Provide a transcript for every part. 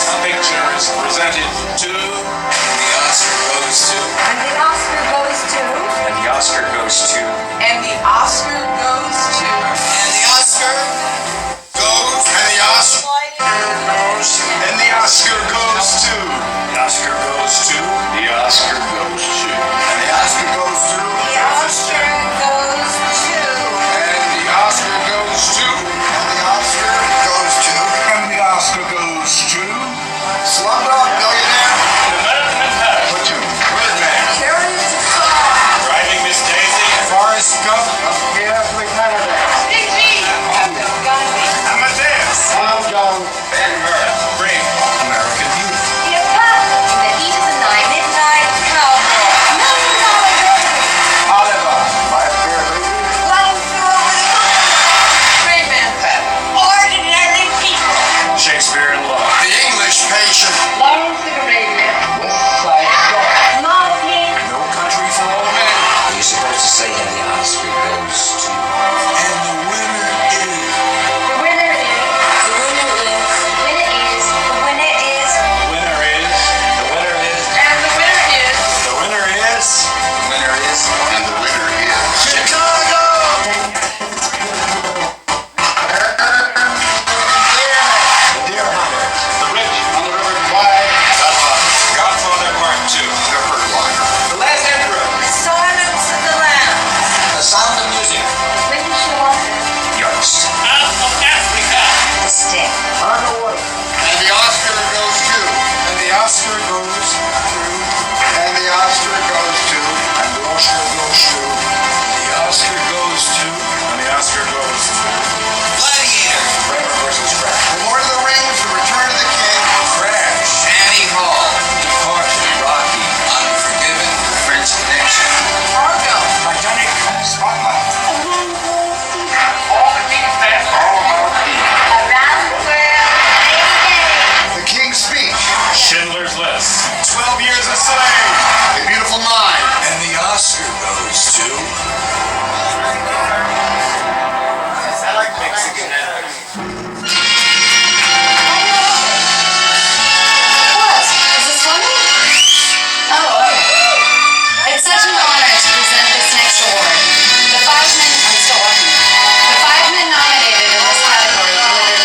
Best Picture is presented to... And the Oscar goes to... And the Oscar goes to... And the Oscar goes to... And the Oscar goes to... And the Oscar goes... And the Oscar goes... And the Oscar goes to... The Oscar goes to... The Oscar goes to... And the Oscar goes to... The Oscar goes to... And the Oscar goes to... And the Oscar goes to... And the Oscar goes to... Slumdog Millionaire... The American Impact... Platoon... Friedman... Carrie to Car... Driving Miss Daisy... Forrest Gump... Carefully Paradise... Big G... Amadeus... John... Van Merle... Bring... American Beauty... The Apartment in the Heat of the Night, Midnight Cowboy... $1 Million Oliver... My Fair Lady... Flying through over the moon... Friedman... Ordinary People... Shakespeare in Love... The English Patient... Lawrence of Arabia... West Side Story... Martin... No Country for Old Men... You're supposed to say and the Oscar goes to... And the winner is... The winner is... The winner is... The winner is... The winner is... The winner is... And the winner is... The winner is... The winner is... And the winner is... Chicago! The Deer Hunter. The Rich on the River Kwai. Godfather Part 2. The First One. The Last Emperor. The Silence of the Lambs... The Sound of Music. British Author... Yost. Out of Africa. The Stick... Underwater. And the Oscar goes to... And the Oscar goes to... And the Oscar goes to... And the Oscar goes to... The Oscar goes to... And the Oscar goes to... Gladiator. Kramer versus Crash. The Lord of the Rings, The Return of the King. Crash. Annie Hall. Departure. Rocky. Unforgiven. The French Connection. Fargo. Titanic. Spotlight. All the things that All About Eve. Around the World... The King's Speech. Schindler's List. 12 Years a Slave. A Beautiful Mind. And the Oscar goes to... I like Mexican What? Is this funny? Oh, okay. It's such an honor to present this next award. The five men... I'm still working. The five men nominated in this category delivered...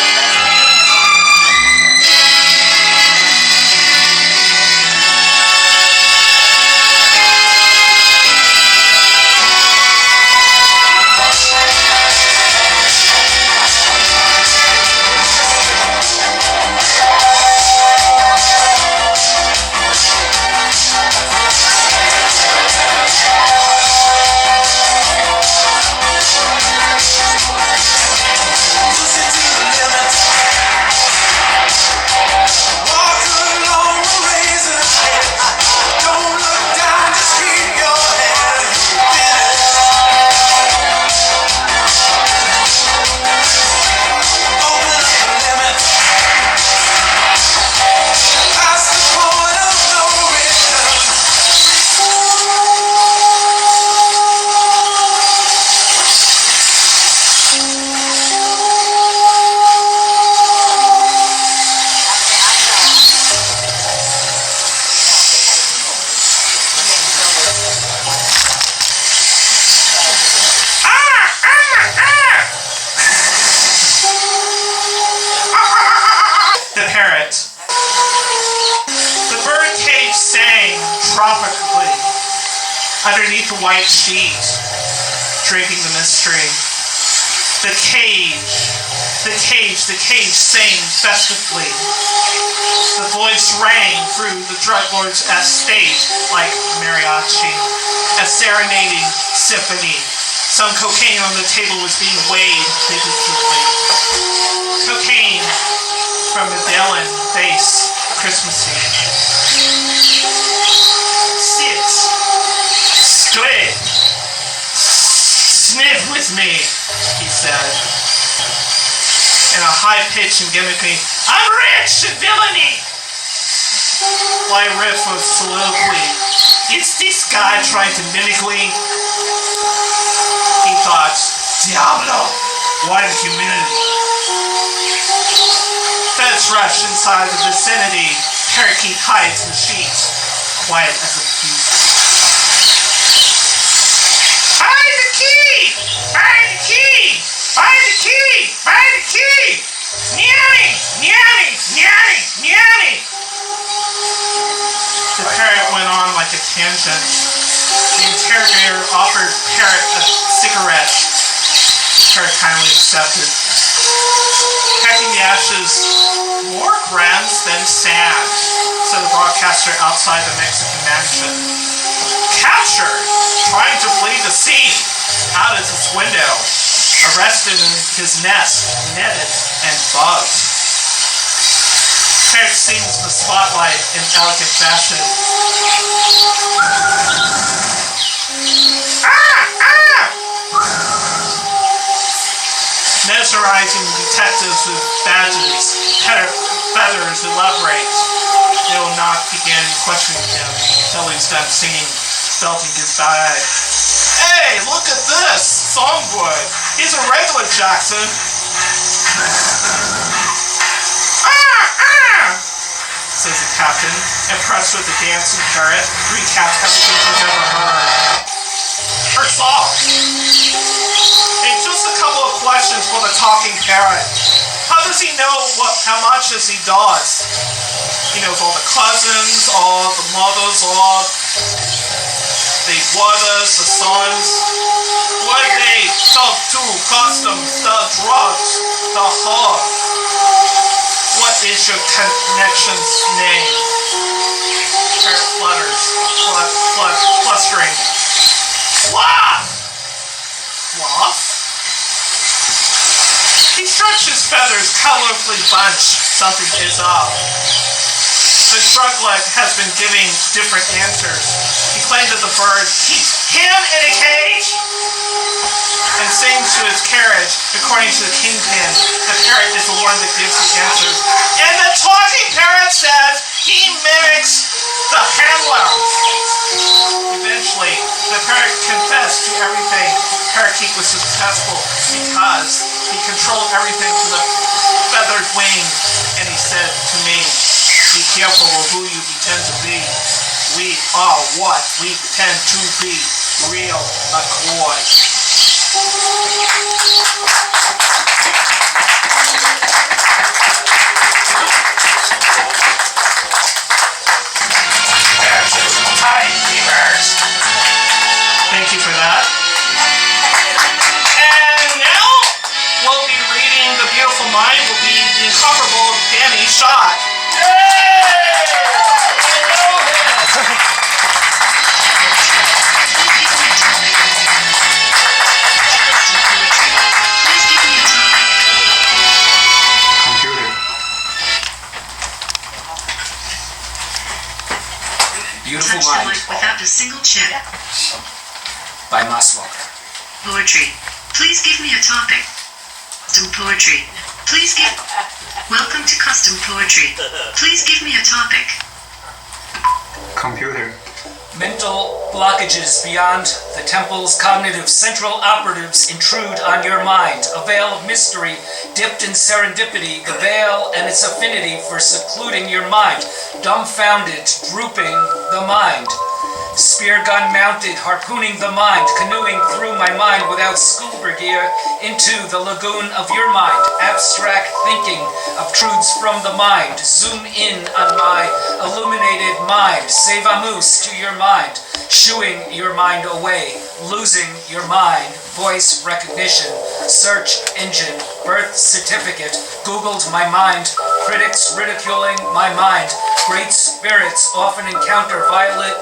The parrot. The birdcage sang tropically underneath the white sheet, draping the mystery. The cage sang festively. The voice rang through the drug lord's estate like mariachi, a serenading symphony. Some cocaine on the table was being weighed digitally. Cocaine from the Dylan face Christmas Eve. Sit, stay, sniff with me, he said, in a high-pitched and gimmicky, I'm rich in villainy! Why riff of soliloquy? Is this guy trying to mimic me? He thought, Diablo, what a humility. That's rush inside the vicinity, Parakeet hides in the sheets, quiet as a peep. Find the key! Find the key! Find the key! Find the key! Nanny! Nanny! Nanny! Nanny! The parrot went on like a tangent. The interrogator offered Parrot a cigarette. Parrot kindly accepted. Pecking the ashes, more grams than sand, said the broadcaster outside the Mexican mansion. Captured, trying to flee the scene, out of his window, arrested in his nest, netted and bugged. Parrot sings in the spotlight in elegant fashion. Mesmerizing detectives with badges, feathers elaborate. They will not begin questioning him until he's done singing, belting his bag. Hey, look at this! Songwood! He's a regular Jackson! Says the captain, impressed with the dancing parrot, recaps everything he's ever heard. Or saw. And just a couple of questions for the talking parrot. How does he know how much as he does? He knows all the cousins, all the mothers, all the brothers, the sons. What they talk to, customs, the drugs, the hog. What is your connection's name? Parrot flutters, flustering. Fluff! Fluff? He stretched his feathers, colorfully bunched. Something is up. The drug leg has been giving different answers. He claimed that the bird keeps him in a cage and sings to his carriage. According to the kingpin, the parrot is the one that gives the answers. And the talking parrot says he mimics the handler. Eventually, the parrot confessed to everything. Parakeet was successful because he controlled everything to the feathered wing. And he said to me, be careful of who you pretend to be. We are what we pretend to be. Real McCoy. Thank you for that. And now we'll be reading The Beautiful Mind will be the incomparable Danny Schott. Beautiful Mind without a single check. by Maslow. Poetry. Please give me a topic. Custom poetry. Please give. Welcome to custom poetry. Please give me a topic. Computer. Mental blockages beyond the temple's cognitive central operatives intrude on your mind. A veil of mystery dipped in serendipity, the veil and its affinity for secluding your mind. Dumbfounded, drooping the mind. Spear gun mounted, harpooning the mind, canoeing through my mind without scuba gear into the lagoon of your mind. Abstract thinking obtrudes from the mind. Zoom in on my illuminated mind. Say vamoose to your mind, shooing your mind away, losing your mind. Voice recognition, search engine, birth certificate, Googled my mind, critics ridiculing my mind. Great spirits often encounter violent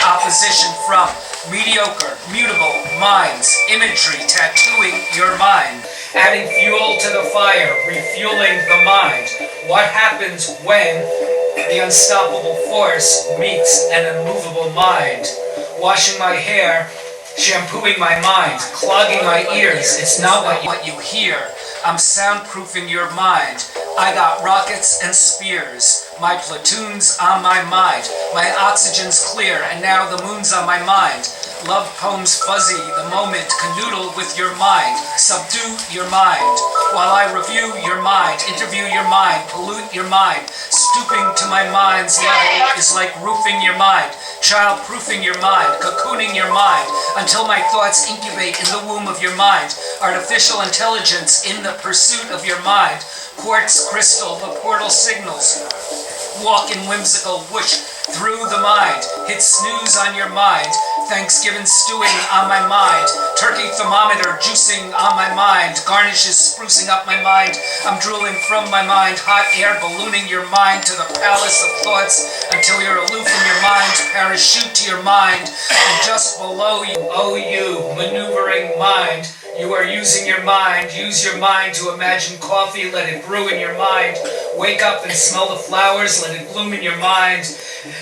opposition from mediocre, mutable minds. Imagery tattooing your mind, adding fuel to the fire, refueling the mind. What happens when the unstoppable force meets an immovable mind? Washing my hair, shampooing my mind, clogging my ears. It's not what you hear. I'm soundproofing your mind. I got rockets and spears. My platoon's on my mind. My oxygen's clear, and now the moon's on my mind. Love poems fuzzy, the moment canoodle with your mind. Subdue your mind. while I review your mind, interview your mind, pollute your mind. Stooping to my mind's level is like roofing your mind, child-proofing your mind, cocooning your mind, until my thoughts incubate in the womb of your mind. Artificial intelligence in the pursuit of your mind. Quartz crystal, the portal signals. Walk in whimsical whoosh through the mind. Hit snooze on your mind. Thanksgiving stewing on my mind. Turkey thermometer juicing on my mind. Garnishes sprucing up my mind. I'm drooling from my mind. Hot air ballooning your mind to the palace of thoughts until you're aloof in your mind. Parachute to your mind. And just below you, oh you, maneuvering mind. You are using your mind. Use your mind to imagine coffee. Let it brew in your mind. Wake up and smell the flowers. Let it bloom in your mind.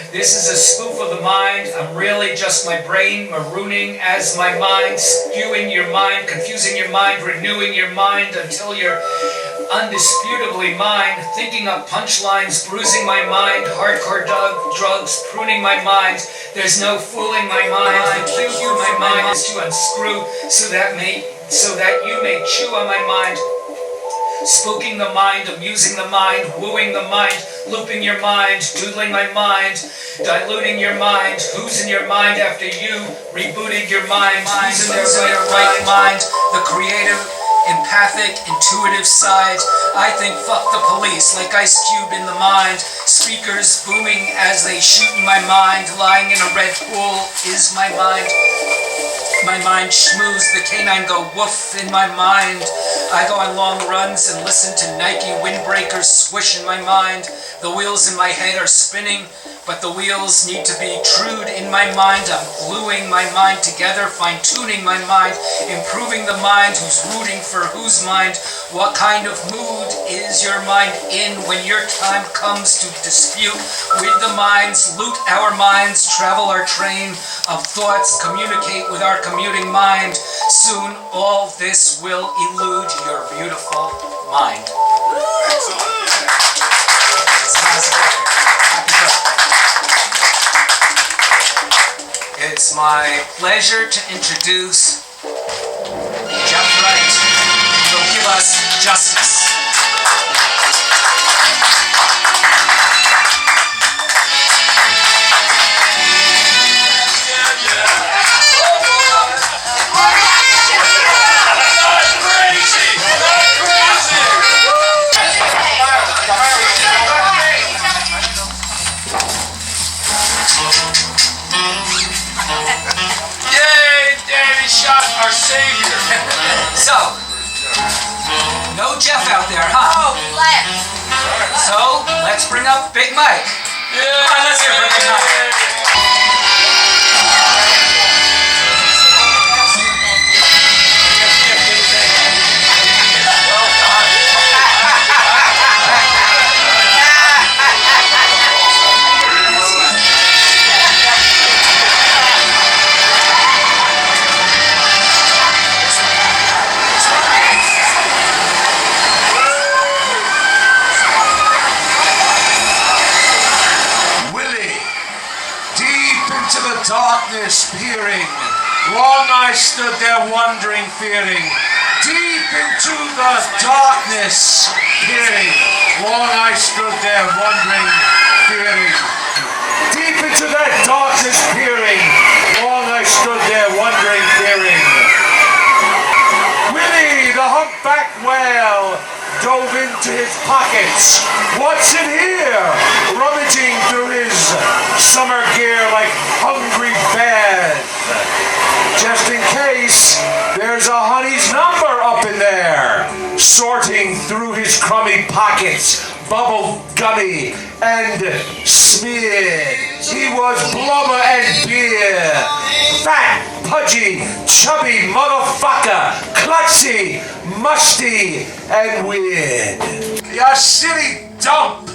This is a spoof of the mind. I'm really just my brain marooning as my mind. Skewing your mind. Confusing your mind. Renewing your mind until you're undisputably mine. Thinking up punchlines. Bruising my mind. Hardcore drugs. Pruning my mind. There's no fooling my mind. The cue for my mind is to unscrew so that you may chew on my mind. Spooking the mind, amusing the mind, wooing the mind, looping your mind, doodling my mind, diluting your mind. Who's in your mind after you? Rebooting your mind. Who's in their right mind? The creative, empathic, intuitive side. I think fuck the police, like Ice Cube in the mind. Speakers booming as they shoot in my mind. Lying in a red pool is my mind. My mind schmooze, the canine go woof in my mind. I go on long runs and listen to Nike windbreakers swish in my mind. The wheels in my head are spinning, but the wheels need to be trued in my mind. I'm gluing my mind together, fine-tuning my mind, improving the mind, who's rooting for whose mind. What kind of mood is your mind in when your time comes to dispute with the minds, loot our minds, travel our train of thoughts, communicate with our commuting mind. Soon all this will elude your beautiful mind. It's my pleasure to introduce Jeff Wright, who will give us justice. Our savior. So, no Jeff out there, huh? Oh, left. So, let's bring up Big Mike. Come on, let's hear it for Big Mike. Darkness peering, long I stood there wondering, fearing. Deep into the darkness peering, long I stood there wondering, fearing. Deep into that darkness peering, long I stood there wondering, fearing. Willie, the humpback whale, dove into his pockets. What's in here? Rummaging through his summer gear like hungry bears. Just in case, there's a honey's number up in there. Sorting through his crummy pockets, bubble gummy and smeared. He was blubber and beer. Fat, pudgy, chubby motherfucker. Klutzy, musty, and weird. Your city dump.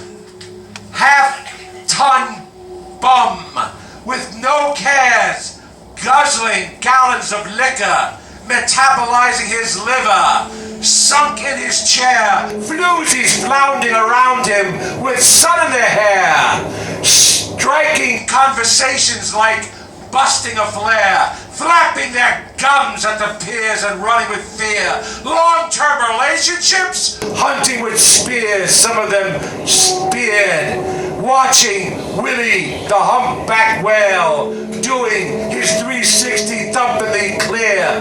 Half-ton bum with no cares, guzzling gallons of liquor, metabolizing his liver, sunk in his chair, floozies floundering around him with sun in their hair, striking conversations like busting a flare, flapping their gums at the piers and running with fear. Long-term relationships, hunting with spears, some of them speared. Watching Willie the humpback whale doing his 360 thumpingly clear.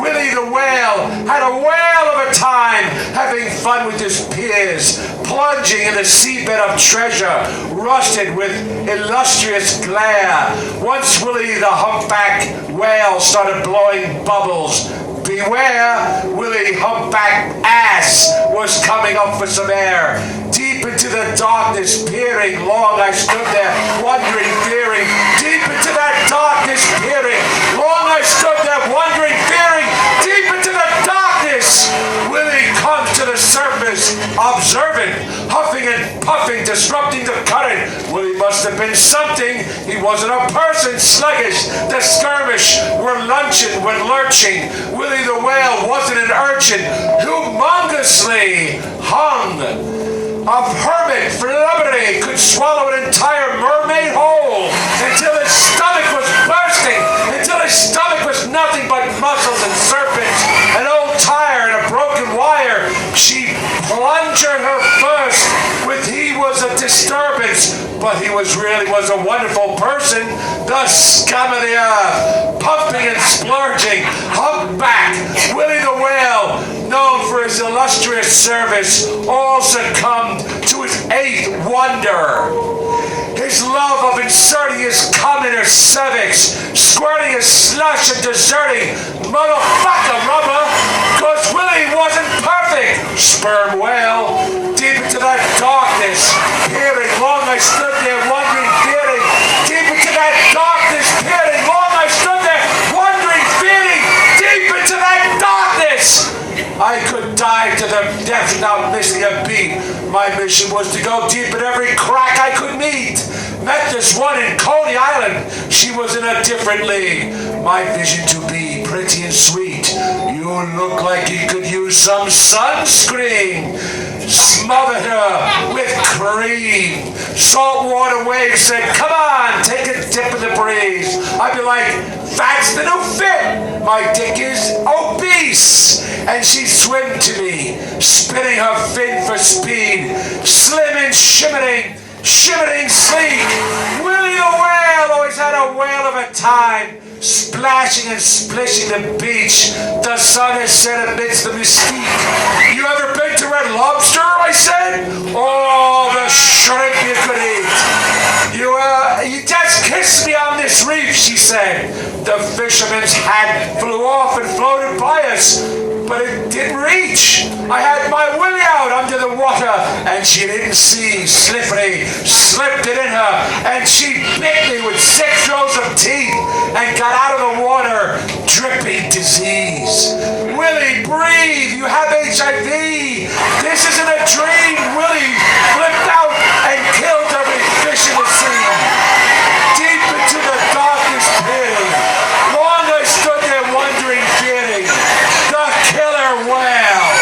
Willie the whale had a whale of a time having fun with his peers, plunging in the seabed of treasure, rusted with illustrious glare. Once Willie the humpback whale started blowing bubbles. Beware, Willie humpback ass was coming up for some air. Deep into the darkness peering, long I stood there, wondering, fearing. Deep into that darkness peering, long I stood there, wondering, fearing. Deep into the darkness, Willie comes to the surface, observant, huffing and puffing, disrupting the current. Willie must have been something. He wasn't a person, sluggish. The skirmish were luncheon when lurching. Willie the whale wasn't an urchin, humongously hung. A hermit Valery could swallow an entire mermaid whole until his stomach was bursting, until his stomach was nothing but muscles and serpents, an old tire and a broken wire. She plunged her first with he was a disturbance, but he was a wonderful person, the scum of the earth, pumping and splurging, humpback, Willie the whale, known for his illustrious service, all succumbed to his eighth wonder. His love of inserting his cum in her cervix, squirting his slush and deserting motherfucker rubber, cause Willie wasn't perfect, sperm whale. Deep into that darkness, peering, long I stood there, wondering, fearing. Deep into that darkness, peering, long I stood there, wondering, fearing. Deep into that darkness, I could dive to the depths without missing a beat. My mission was to go deep in every crack I could meet. Met this one in Coney Island. She was in a different league. My vision to be pretty and sweet. You look like you could use some sunscreen. Smothered her with cream. Saltwater waves said, come on, take a dip in the breeze. I'd be like, that's the new fit. My dick is obese. And she'd swim to me, spinning her fin for speed. Slim and shimmering sleek. Willie the whale always had a whale of a time, splashing and splishing the beach. The sun has set amidst the mystique. You ever been to Red Lobster? I said. Oh, the shrimp you could eat. You just kissed me on this reef, she said. The fisherman's hat flew off and floated by us, but it didn't reach. I had my willy out under the water, and she didn't see. Slippery, slipped it in her, and she bit me with 6 rows of teeth and got out of the water, dripping disease. Willie, breathe, you have HIV. This isn't a dream. Willie flipped out and killed every fish in the sea. Deep into the darkest pit, long I stood there wondering, fearing, the killer whale.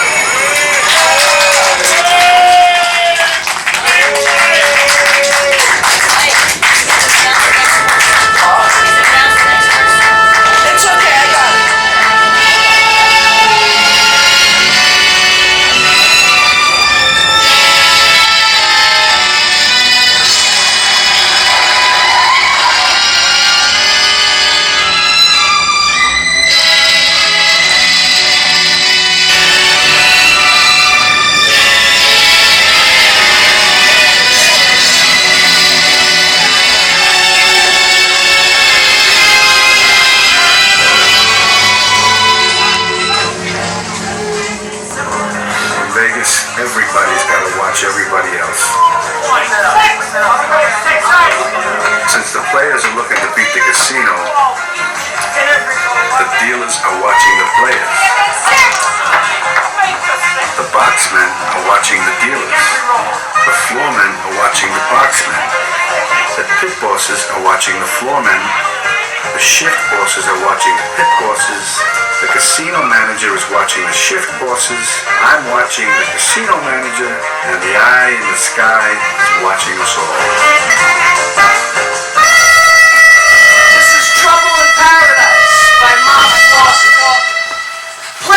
It's okay, I got it. Everybody's got to watch everybody else. Since the players are looking to beat the casino, the dealers are watching the players. The boxmen are watching the dealers. The floormen are watching the boxmen. The pit bosses are watching the floormen. The shift bosses are watching the pit bosses. The casino manager is watching the shift bosses. I'm watching the casino manager, and the eye in the sky is watching us all. This is Trouble in Paradise by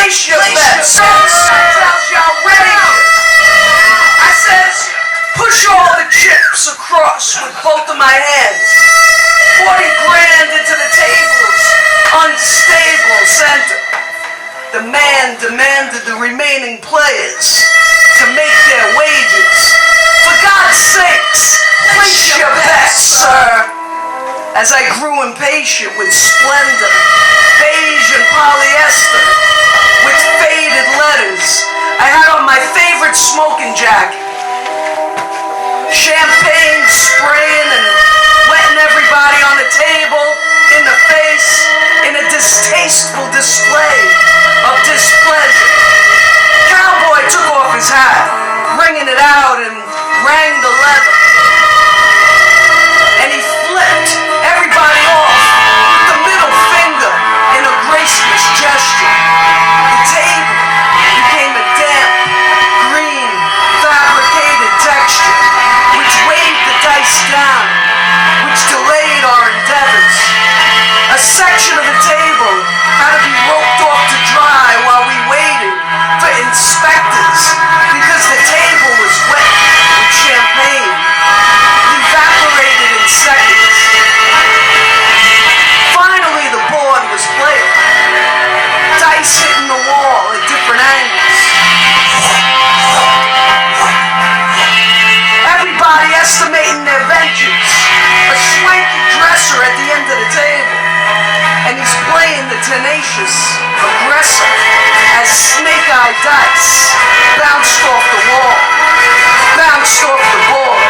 place your bets. Tells y'all ready. I says, push all the chips across with both of my hands. 40 grand into the table's unstable center. The man demanded the remaining players to make their wages. For God's sakes, place your bets, sir. As I grew impatient with splendor, beige and polyester, with faded letters, I had on my favorite smoking jacket. Champagne spraying and wetting everybody on the table, in the face, in a distasteful display of displeasure. Cowboy took off his hat, wringing it out and rang the leather. And he flipped everybody off with the middle finger in a graceless gesture. The table became a damp, green, fabricated texture, which weighed the dice down, which delayed our endeavors. A section of the table had to be roped off to dry while we waited for inspectors because the table was wet with champagne, evaporated in seconds. Finally, the board was played. Dice hitting the wall at different angles. Everybody estimating their vengeance. A swanky dresser at the end of the table. And he's playing the tenacious aggressor as snake-eye dice bounced off the wall, bounced off the board.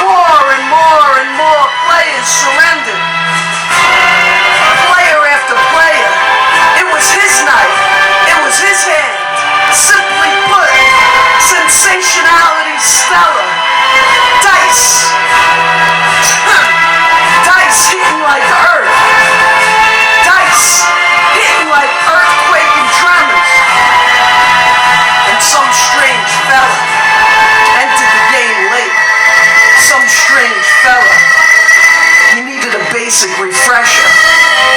More and more and more players surrendered. Player after player. It was his night. It was his hand. Simply put, sensationality stellar. Dice. Dice hitting like earth. Dice hitting like earthquake and tremors. And some strange fella entered the game late. Some strange fella. He needed a basic refresher.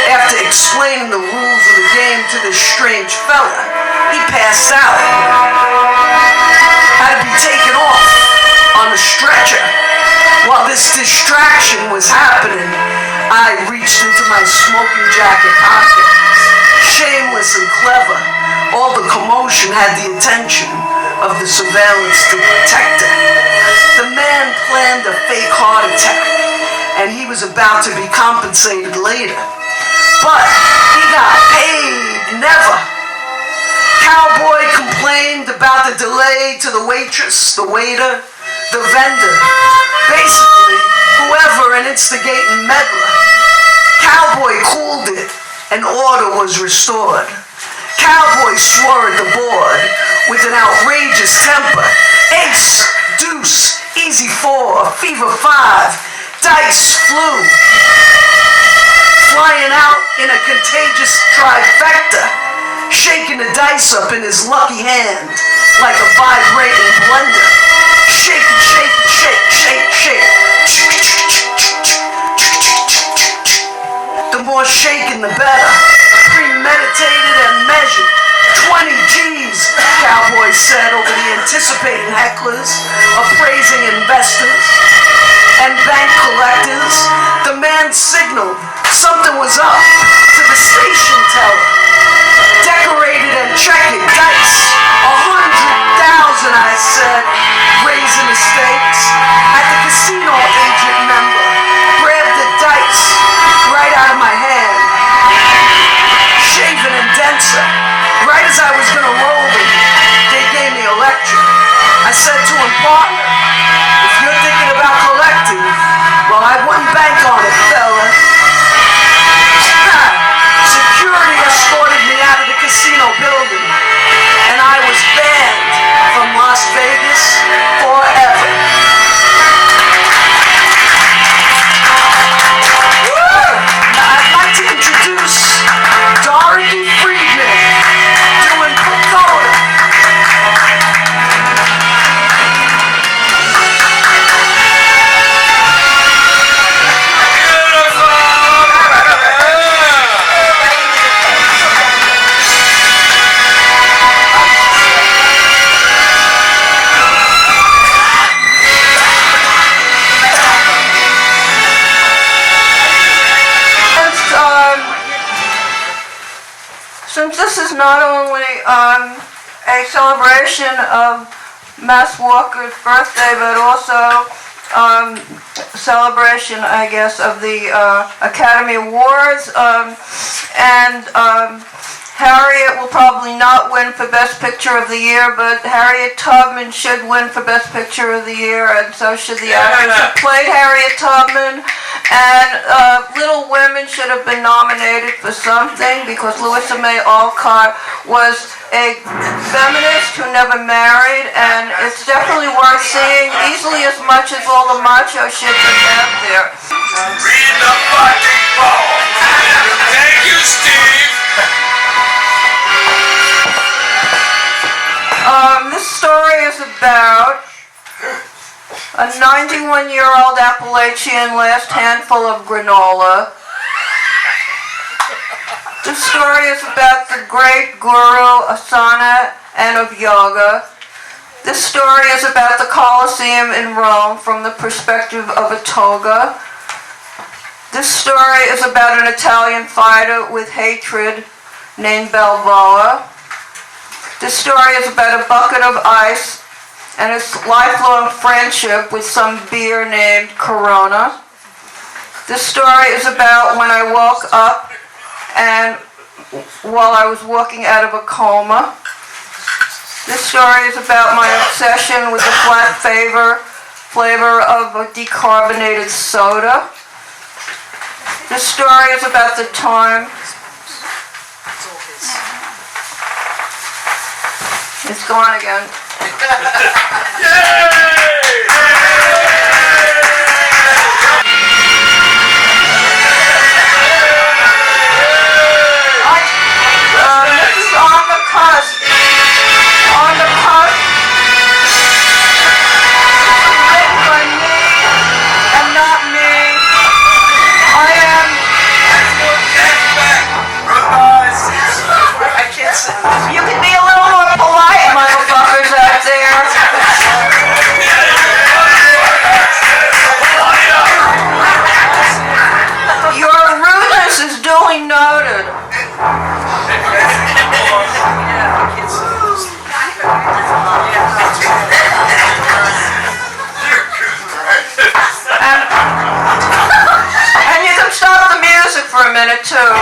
After explaining the rules of the game to this strange fella, he passed out. Had to be taken off on a stretcher. While this distraction was happening, I reached into my smoking jacket pocket. Shameless and clever, all the commotion had the attention of the surveillance detector. The man planned a fake heart attack, and he was about to be compensated later. But he got paid never. Cowboy complained about the delay to the waitress, the waiter, the vendor, basically whoever an instigating meddler. Cowboy cooled it and order was restored. Cowboy swore at the board with an outrageous temper. Ace, deuce, easy 4, fever 5, dice flew. Flying out in a contagious trifecta, shaking the dice up in his lucky hand like a vibrating blender. Shake, shake, shake, shake, shake. The more shaking, the better. Premeditated and measured. 20 G's, Cowboy said over the anticipating hecklers, appraising investors and bank collectors. The man signaled something was up to the station teller. Decorated and checking dice. 100,000, I said, raising the stakes. At the casino agent member, grabbed the dice right out of my hand. Shaven and denser. Right as I was gonna roll them, they gave me a lecture. I said to him, partner, if you're thinking about collecting, well, I wouldn't bank on it, fella. Security escorted me out of the casino building, and I was banned from Las Vegas forever. Now I'd like to introduce Dorothy Friedman doing Pagoda. not only a celebration of Mass Walker's birthday, but also celebration, I guess, of the Academy Awards. Harriet will probably not win for Best Picture of the Year, but Harriet Tubman should win for Best Picture of the Year, and so should the actress who played Harriet Tubman. And Little Women should have been nominated for something, because Louisa May Alcott was a feminist who never married, and it's definitely worth seeing, easily as much as all the macho shit they have there. Read the fucking ball. Thank you, Steve. This story is about a 91-year-old Appalachian last handful of granola. This story is about the great guru Asana and of yoga. This story is about the Colossal in Rome from the perspective of a toga. This story is about an Italian fighter with hatred named Balboa. This story is about a bucket of ice and a lifelong friendship with some beer named Corona. This story is about when I woke up and while I was walking out of a coma. This story is about my obsession with the flat flavor of a decarbonated soda. This story is about the time. It's gone again. This is on the cusp. On the cusp. Written by me and not me. I am. I can't say. You can be a little more polite, motherfuckers out there. Your rudeness is duly noted. And you can stop the music for a minute too.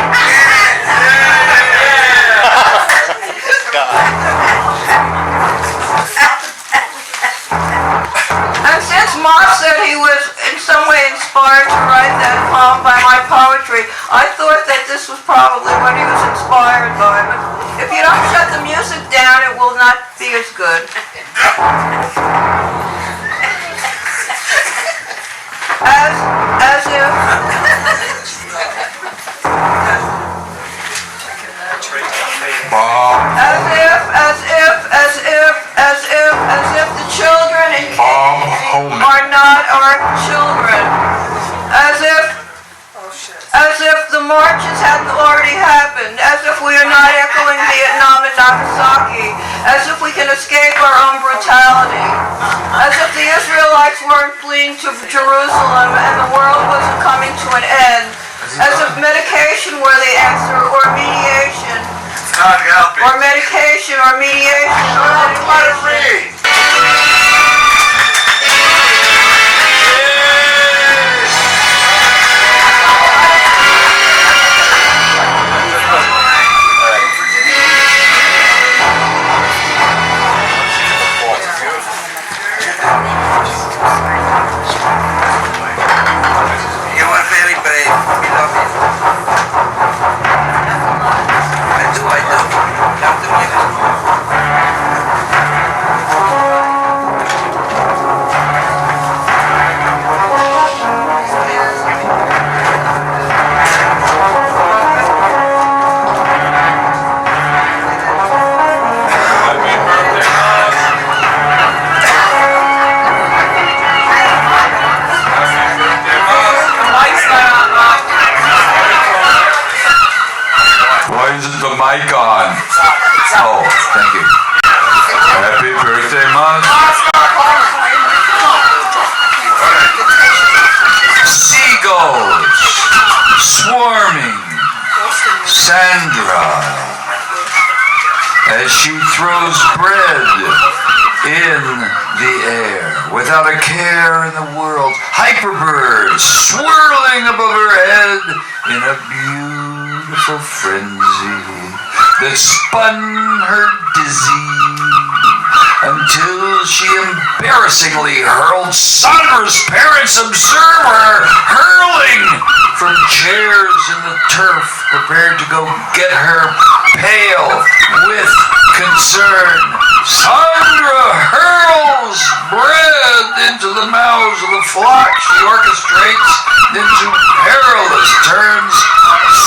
And since Moss said he was in some way inspired to write that poem by my poetry, I thought that this was probably what he was inspired by. But if you don't shut the music down, it will not be as good. As if the children in Holman are not our children. As if the marches hadn't already happened. As if we are not echoing Vietnam and Nagasaki. As if we can escape our own brutality. As if the Israelites weren't fleeing to Jerusalem and the world wasn't coming to an end. As if medication were the answer, or mediation. Or medication, or mediation, or medication. You are very brave. We love you. I do. Come to me. The mic on. Oh, thank you. Happy birthday, Mom. Seagulls swarming. Sandra. as she throws bread in the air without a care in the world. Hyperbirds swirling above her head in a beautiful frenzy that spun her dizzy until she embarrassingly hurled. Sandra's parents observe her hurling from chairs in the turf, prepared to go get her, pale with concern. Sandra hurls bread into the mouths of the flock. She orchestrates into perilous turns.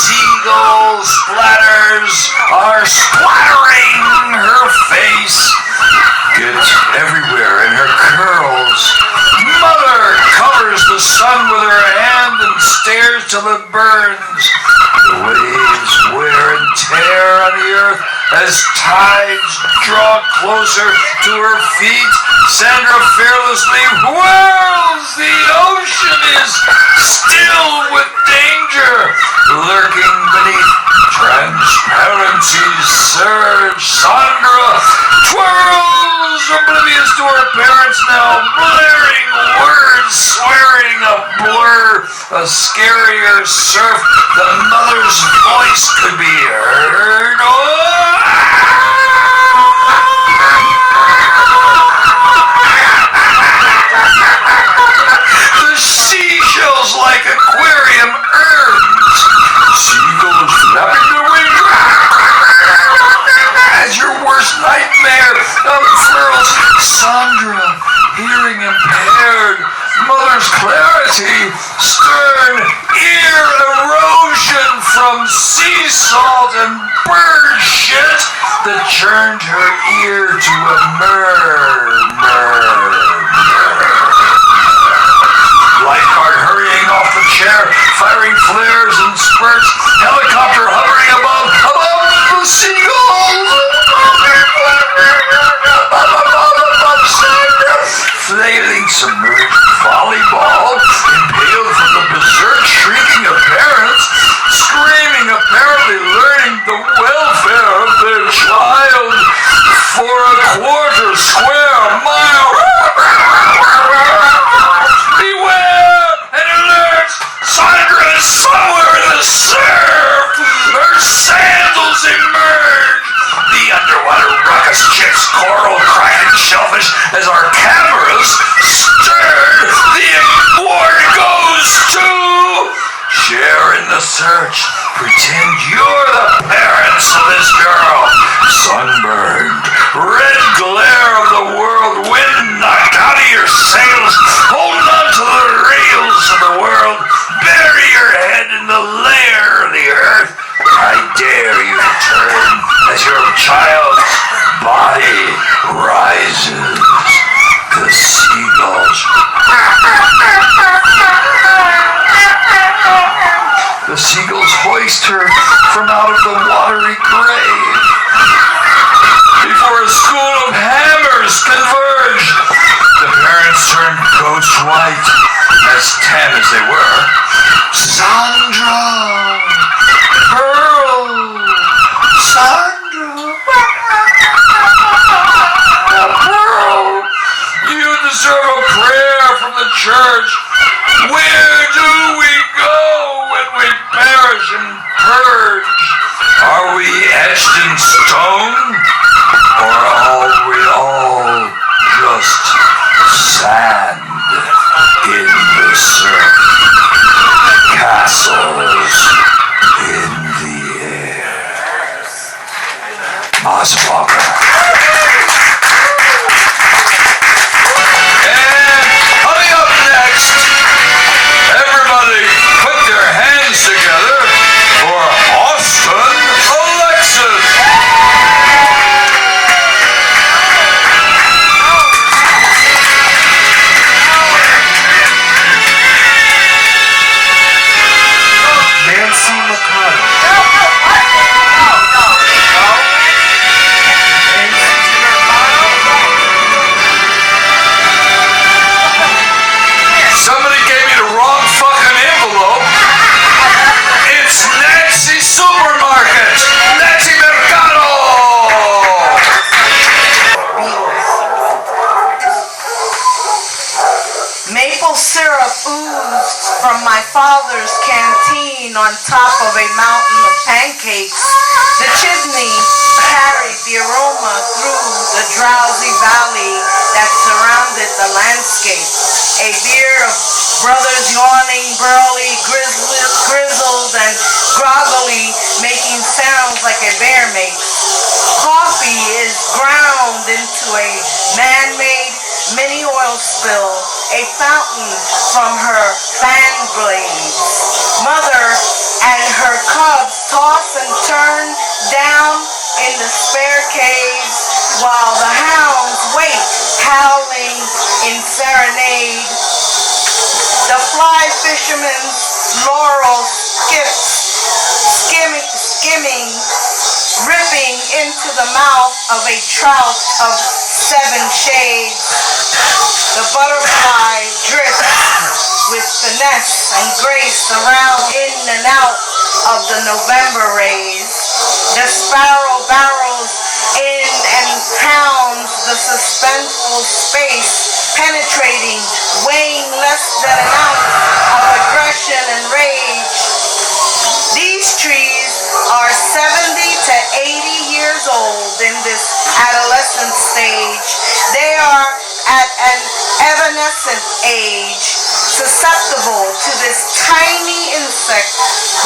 Seagull splatters are splattering her face. Gets everywhere in her curls. Mother covers the sun with her hand and stares till it burns. The waves wear and tear on the earth as tides draw closer to her feet. Sandra fearlessly whirls. The ocean is still with danger lurking beneath transparency's surge. Sandra twirls, oblivious to her parents now, blaring words, swearing a blur, a scarier surf. The mother's voice could be heard. The seashells like aquarium urns. Seagulls flapping their wings as your worst nightmare unfurls. Sandra, hearing impaired, mother's clarity, stern ear erosion from sea salt and bird shit that churned her ear to a murmur. Lifeguard hurrying off the chair, firing flares and spurts. Helicopter hovering above the seagulls. Flailing submerged volleyball, impaled from the berserk shrieking of parents, screaming, apparently learning the welfare of their child for a quarter square mile. Beware and alert! Sandra is somewhere in the surf! Her sandals emerge! The underwater ruckus chips, coral, kraken, shellfish as our cameras stirred. The award goes to... Share in the search. Pretend you're the parents of this girl. Sunburned, red glare of the world, wind knocked out of your sails, holding on to the rails of the world. Bury your head in the lair of the earth. I dare you to turn as your child's body rises. The seagulls. The seagulls hoist her from out of the watery grave. Before a school of hammers converge, the parents turn ghost white, as tan as they were. Sandra! Perl! Sandra! Perl! You deserve a prayer from the church. Where do we go when we perish and purge? Are we etched in stone? Or are we all just sand in the surf? Castles in the air. Motherfucker. And coming up next, everybody put their hands together for Austin Alexis. oozed from my father's canteen on top of a mountain of pancakes. The chimney carried the aroma through the drowsy valley that surrounded the landscape. A beer of brothers yawning, burly, grizzled, and groggily, making sounds like a bear makes. Coffee is ground into a man-made mini oil spill, a fountain from her fan blades. Mother and her cubs toss and turn down in the spare caves while the hounds wait, howling in serenade. The fly fisherman's laurel skimming, ripping into the mouth of a trout of 7 shades. The butterfly drifts with finesse and grace around in and out of the November rays. The sparrow barrels in and pounds the suspenseful space, penetrating, weighing less than an ounce of aggression and rage. These trees are 70 to 80 years old in this adolescent stage. They are at an evanescent age, susceptible to this tiny insect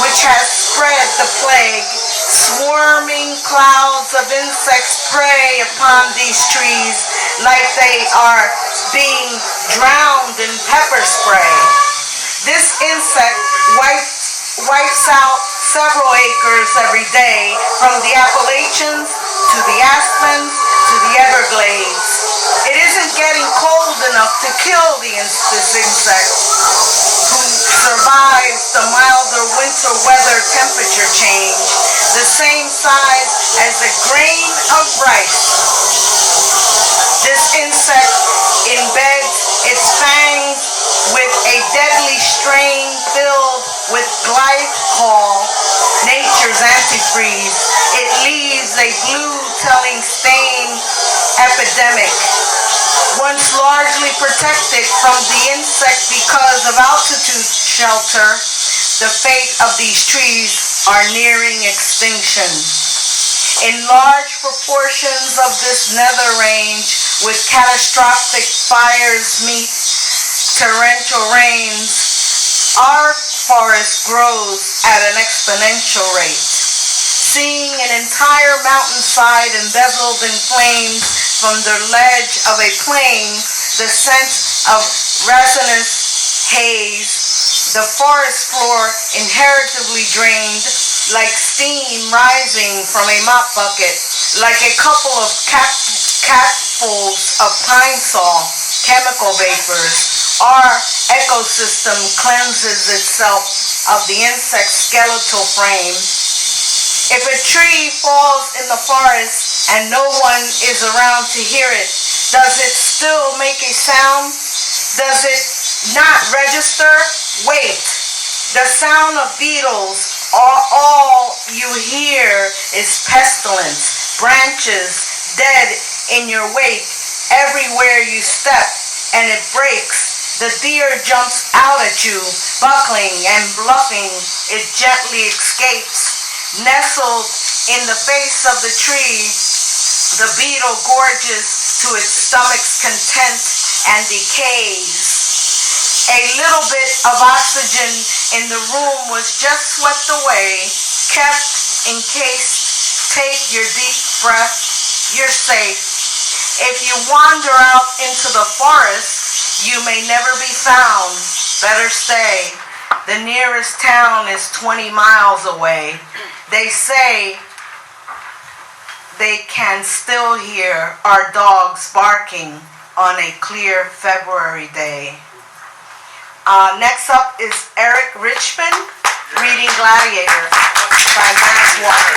which has spread the plague. Swarming clouds of insects prey upon these trees like they are being drowned in pepper spray. This insect wipes out several acres every day, from the Appalachians to the Aspens to the Everglades. It isn't getting cold enough to kill this insect, who survives the milder winter weather temperature change, the same size as a grain of rice. This insect embeds its fangs with a deadly strain filled with glycol, nature's antifreeze. It leaves a blue-telling stain epidemic. Once largely protected from the insect because of altitude shelter, the fate of these trees are nearing extinction. In large proportions of this nether range, with catastrophic fires meet torrential rains, our forest grows at an exponential rate. Seeing an entire mountainside embezzled in flames from the ledge of a plain, the scent of resinous haze, the forest floor inheritably drained, like steam rising from a mop bucket, like a couple of capfuls of pine saw, chemical vapors. Our ecosystem cleanses itself of the insect's skeletal frame. If a tree falls in the forest and no one is around to hear it, does it still make a sound? Does it not register? Wait. The sound of beetles, all you hear is pestilence, branches dead in your wake everywhere you step, and it breaks. The deer jumps out at you, buckling and bluffing. It gently escapes. Nestled in the face of the tree, the beetle gorges to its stomach's content and decays. A little bit of oxygen in the room was just swept away, kept encased. Take your deep breath. You're safe. If you wander out into the forest, you may never be found. Better stay. The nearest town is 20 miles away. They say they can still hear our dogs barking on a clear February day. Next up is Erik Richmond reading Gladiator by Magness.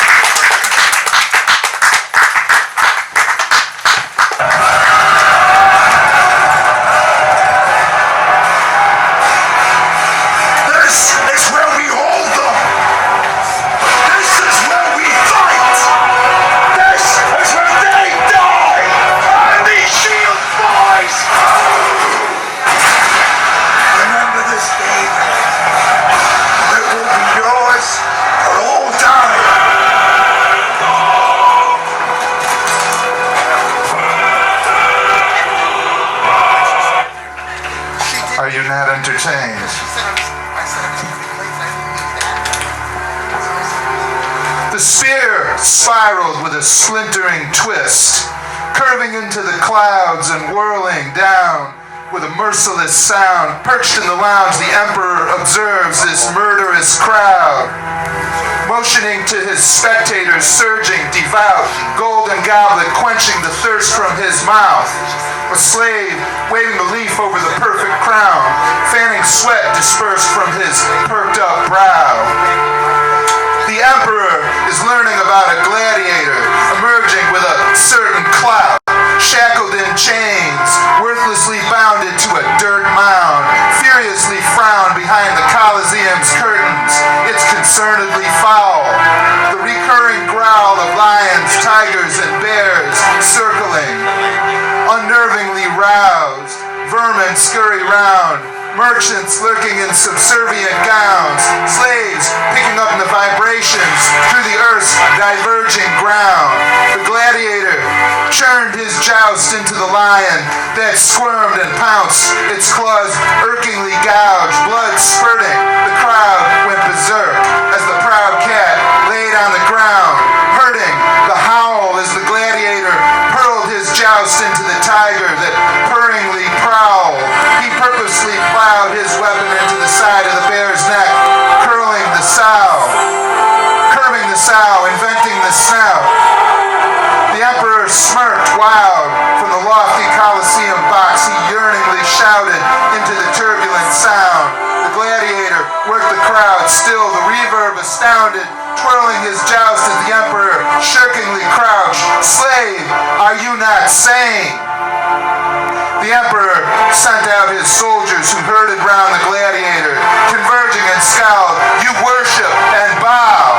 Remember this Are you not entertained? The spear spiraled with a splintering twist, curving into the clouds and whirling down with a merciless sound. Perched in the lounge, the Emperor observes this murderous crowd. Motioning to his spectators, surging, devout, golden goblet quenching the thirst from his mouth. A slave waving a leaf over the perfect crown, fanning sweat dispersed from his perked up brow. The Emperor is learning about a gladiator emerging with a certain clout, shackled in chains, worthlessly bounded to a dirt mound, furiously frowned behind the Colosseum's curtains. It's concernedly foul. The recurring growl of lions, tigers, and bears circling, unnervingly roused. Vermin scurry round. Merchants lurking in subservient gowns, slaves picking up the vibrations through the earth's diverging ground. The gladiator churned his joust into the lion that squirmed and pounced, its claws irkingly gouged, blood spurting. The crowd went berserk as the proud cat laid on the ground, hurting the howl as the gladiator hurled his joust into the tiger that purringly prowled. He purposely plowed his weapon into the side of the bear's neck, curving the sow, inventing the snout. The Emperor smirked wild from the lofty Colosseum box. He yearningly shouted into the turbulent sound. The gladiator worked the crowd still, the reverb astounded, twirling his joust as the Emperor shirkingly crouched. Slave, are you not sane? The Emperor sent out his soldiers who herded round the gladiator, converging and scowled. You worship and bow.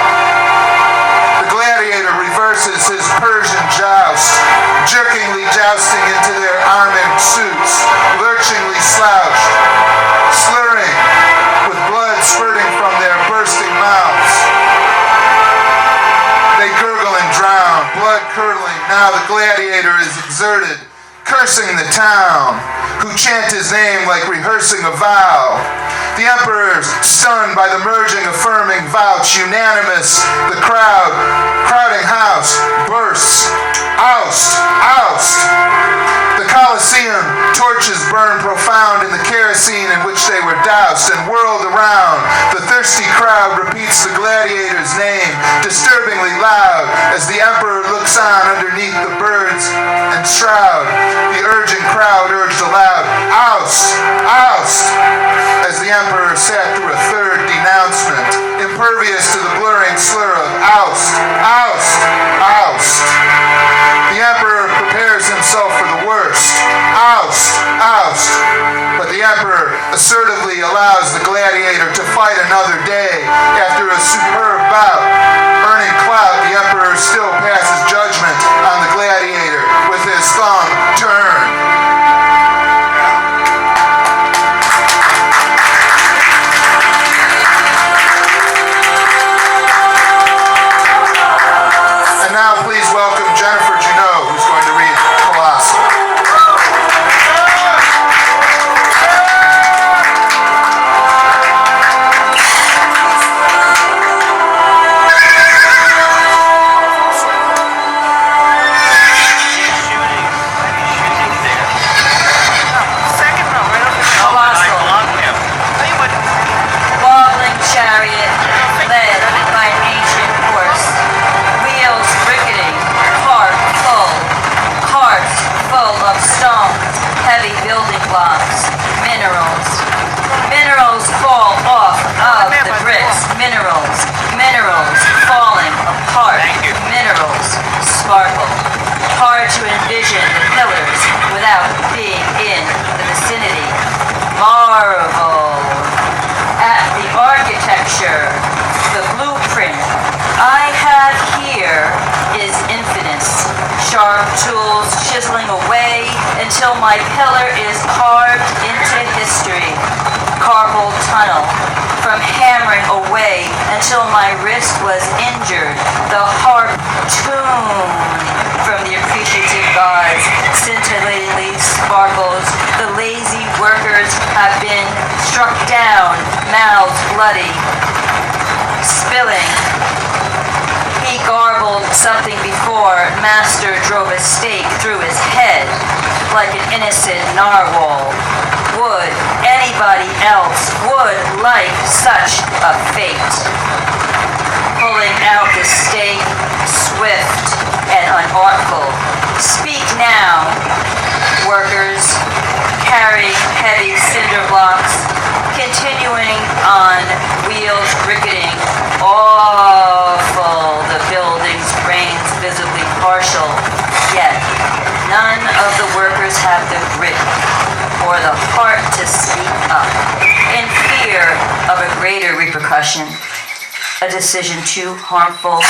The gladiator reverses his Persian joust, jerkingly jousting into their arming suits, lurchingly slouched, slurring with blood spurting from their bursting mouths. They gurgle and drown, blood curdling. Now the gladiator is exerted, cursing the town, who chant his name like rehearsing a vow. The Emperor, stunned by the merging, affirming vouch, unanimous, the crowding house, bursts, oust, oust. The Colosseum torches burn profound in the kerosene in which they were doused and whirled around. The thirsty crowd repeats the gladiator's name, disturbingly loud, as the Emperor looks on underneath the birds and shroud. The urging crowd urged aloud, oust, oust, as the Emperor sat through a third denouncement, impervious to the blurring slur of oust, oust, oust. The Emperor prepares himself for the worst, oust, oust. But the Emperor assertively allows the gladiator to fight another day. After a superb bout, earning clout, the Emperor still passes judgment on the gladiator with his thumb turned. And now please welcome Juneau, who's going to read Colossal. Wobbling chariot, led by an ancient horse, wheels ricketing, heart full of stone, heavy building blocks, minerals. Minerals fall off of the bricks, minerals falling apart, minerals sparkle. Hard to envision the pillars without being in the vicinity. Marvel at the architecture, the blueprint I have here is infinite. Sharp tools chiseling away until my pillar is carved into history. Carpal tunnel from hammering away until my wrist was injured. The harp tune from the appreciative gods, scintillatingly sparkles. The lazy workers have been struck down, mouths bloody, spilling. He garbled something before Master drove a stake through his head like an innocent narwhal. Would anybody else like such a fate? Pulling out the stake, swift and unartful. Speak now, workers, carrying heavy cinder blocks, continuing on wheels ricketing. Awful, the building's brains visibly partial, yet none of the workers have the grit or the heart to speak up, in fear of a greater repercussion, a decision too harmful.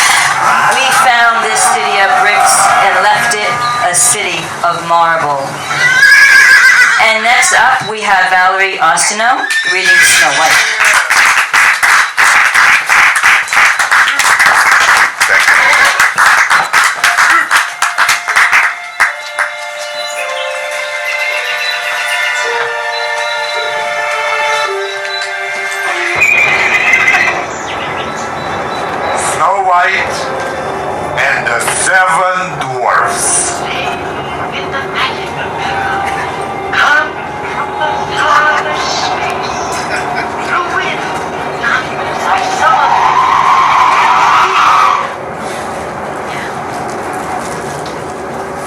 We found this city of bricks and left it a city of marble. And next up, we have Valery Oisteanu reading Snow White. Snow White and the Seven Dwarfs.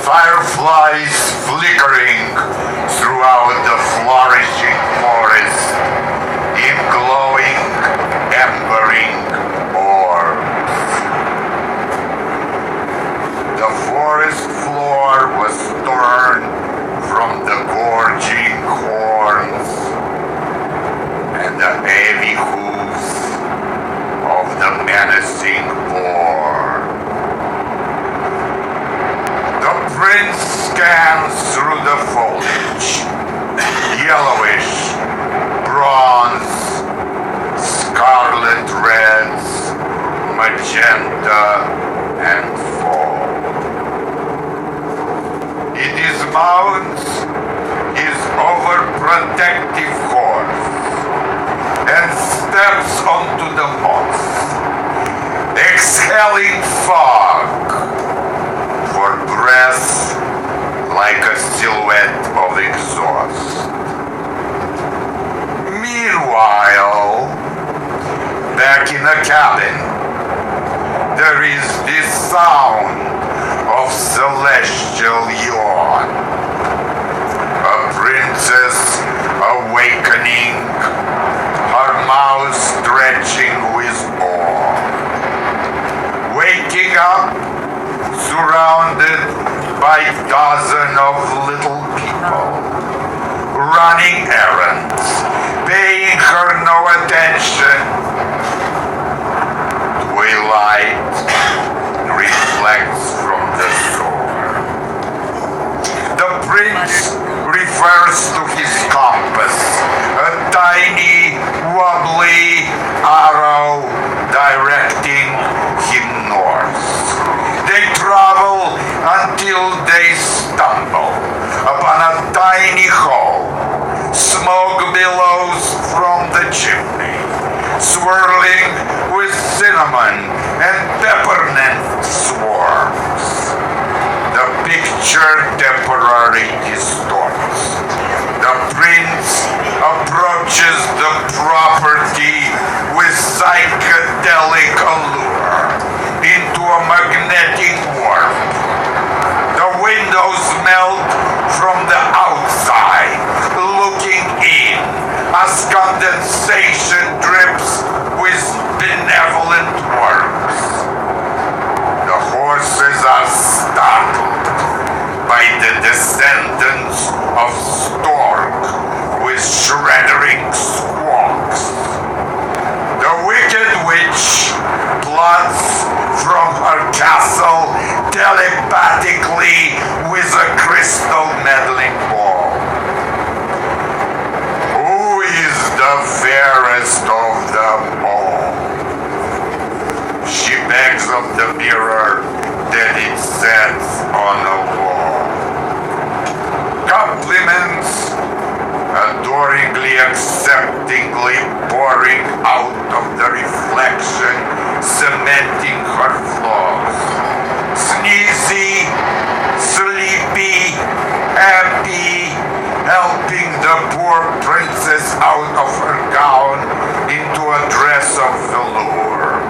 Fireflies flickering throughout the flourishing forest in glowing, embering orbs. The forest floor was torn from the gorging horns and the heavy hooves of the menacing boar. The prince scans through the foliage, yellowish, bronze, scarlet reds, magenta, and fall. It dismounts his overprotective horse and steps onto the moss, exhaling fog for breath like a silhouette of exhaust. Meanwhile, back in the cabin, there is this sound of celestial yawn. A princess awakening, her mouth stretching with awe. Waking up, surrounded by dozens of little people, running errands, paying her no attention. Twilight reflects from the shore. The prince refers to his compass, a tiny, wobbly arrow directing him north. They travel until they stumble upon a tiny hole. Smoke billows from the chimney, swirling with cinnamon and peppermint swarms. The picture temporarily distorts. The prince approaches the property with psychedelic allure into a magnetic warp. The windows melt from the outside, looking in, as condensation drips with benevolent worms. The horses are startled by the descendants of stork with shreddering squawks. The wicked witch plots from her castle telepathically with a crystal meddling ball. Who is the fairest of them all? She begs of the mirror that it sets on a wall. Compliments a adoringly, acceptingly pouring out of the reflection, cementing her flaws. Sneezy, sleepy, happy, helping the poor princess out of her gown into a dress of velour.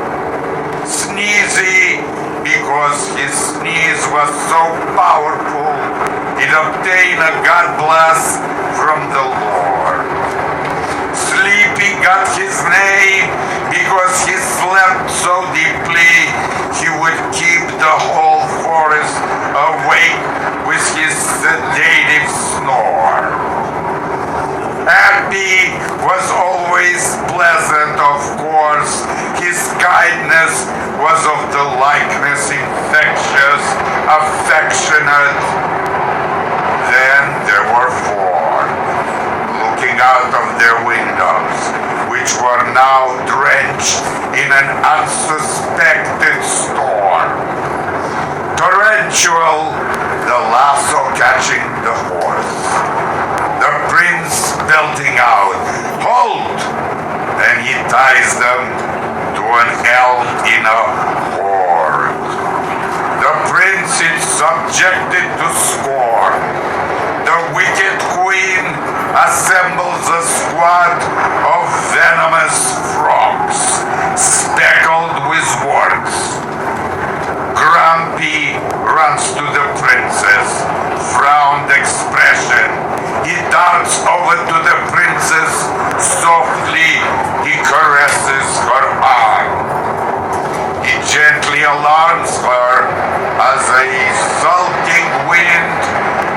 Sneezy, because his sneeze was so powerful, it obtained a God bless from the Lord. Sleepy got his name because he slept so deeply he would keep the whole forest awake with his sedative snore. Happy was always pleasant, of course. His kindness was of the likeness infectious, affectionate. Then there were four, looking out of their windows, which were now drenched in an unsuspected storm. Torrential, the lasso catching the horse. The prince belting out, "Halt!" and he ties them to an elm in a horde. The prince is subjected to scorn. The wicked queen assembles a squad of venomous frogs, speckled with warts. Grumpy runs to the princess, frowned expression. He darts over to the princess, softly he caresses her arm. He gently alarms her as a sulking wind,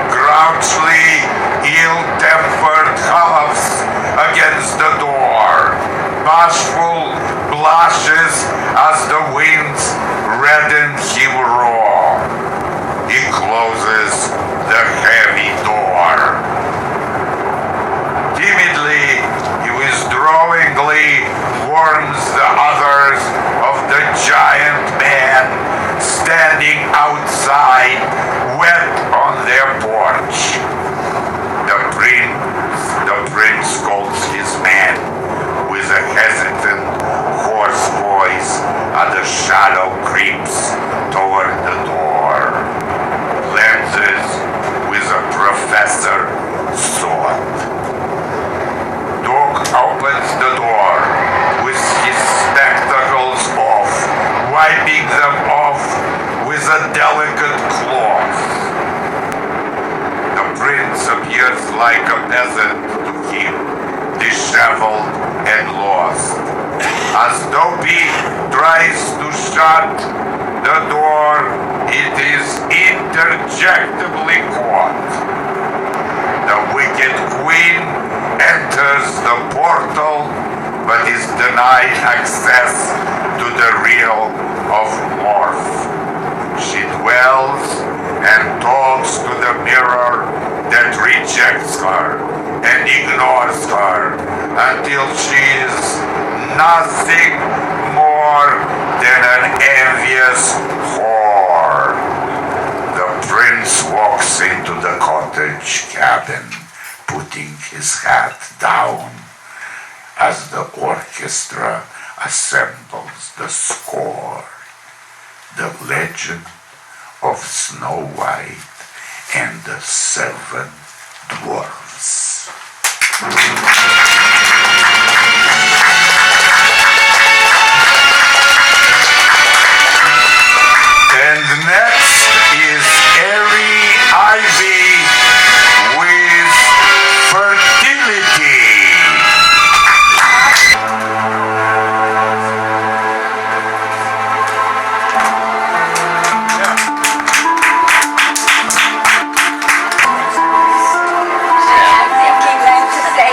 grouchily ill-tempered huffs against the door. Bashful blushes as the winds redden him raw. He closes the heavy door. Timidly, he withdrawingly warns the others of the giant man standing outside, wet on their porch. The prince scolds his man with a hesitant, hoarse voice as the shadow creeps toward the door. Lenses with a professor sought. Dog opens the door with his spectacles off, wiping them off with a delicate cloth. The prince appears like a peasant to him, disheveled and lost. As Dopey tries to shut the door, it is interjectably caught. The wicked queen enters the portal, but is denied access to the realm of Morph. She dwells and talks to the mirror that rejects her and ignores her until she is nothing more than an envious whore. The prince walks into the cottage cabin, putting his hat down as the orchestra assembles the score. The legend of Snow White and the Seven Dwarfs. And next is Evie Ivy with Fertility. I think he meant to say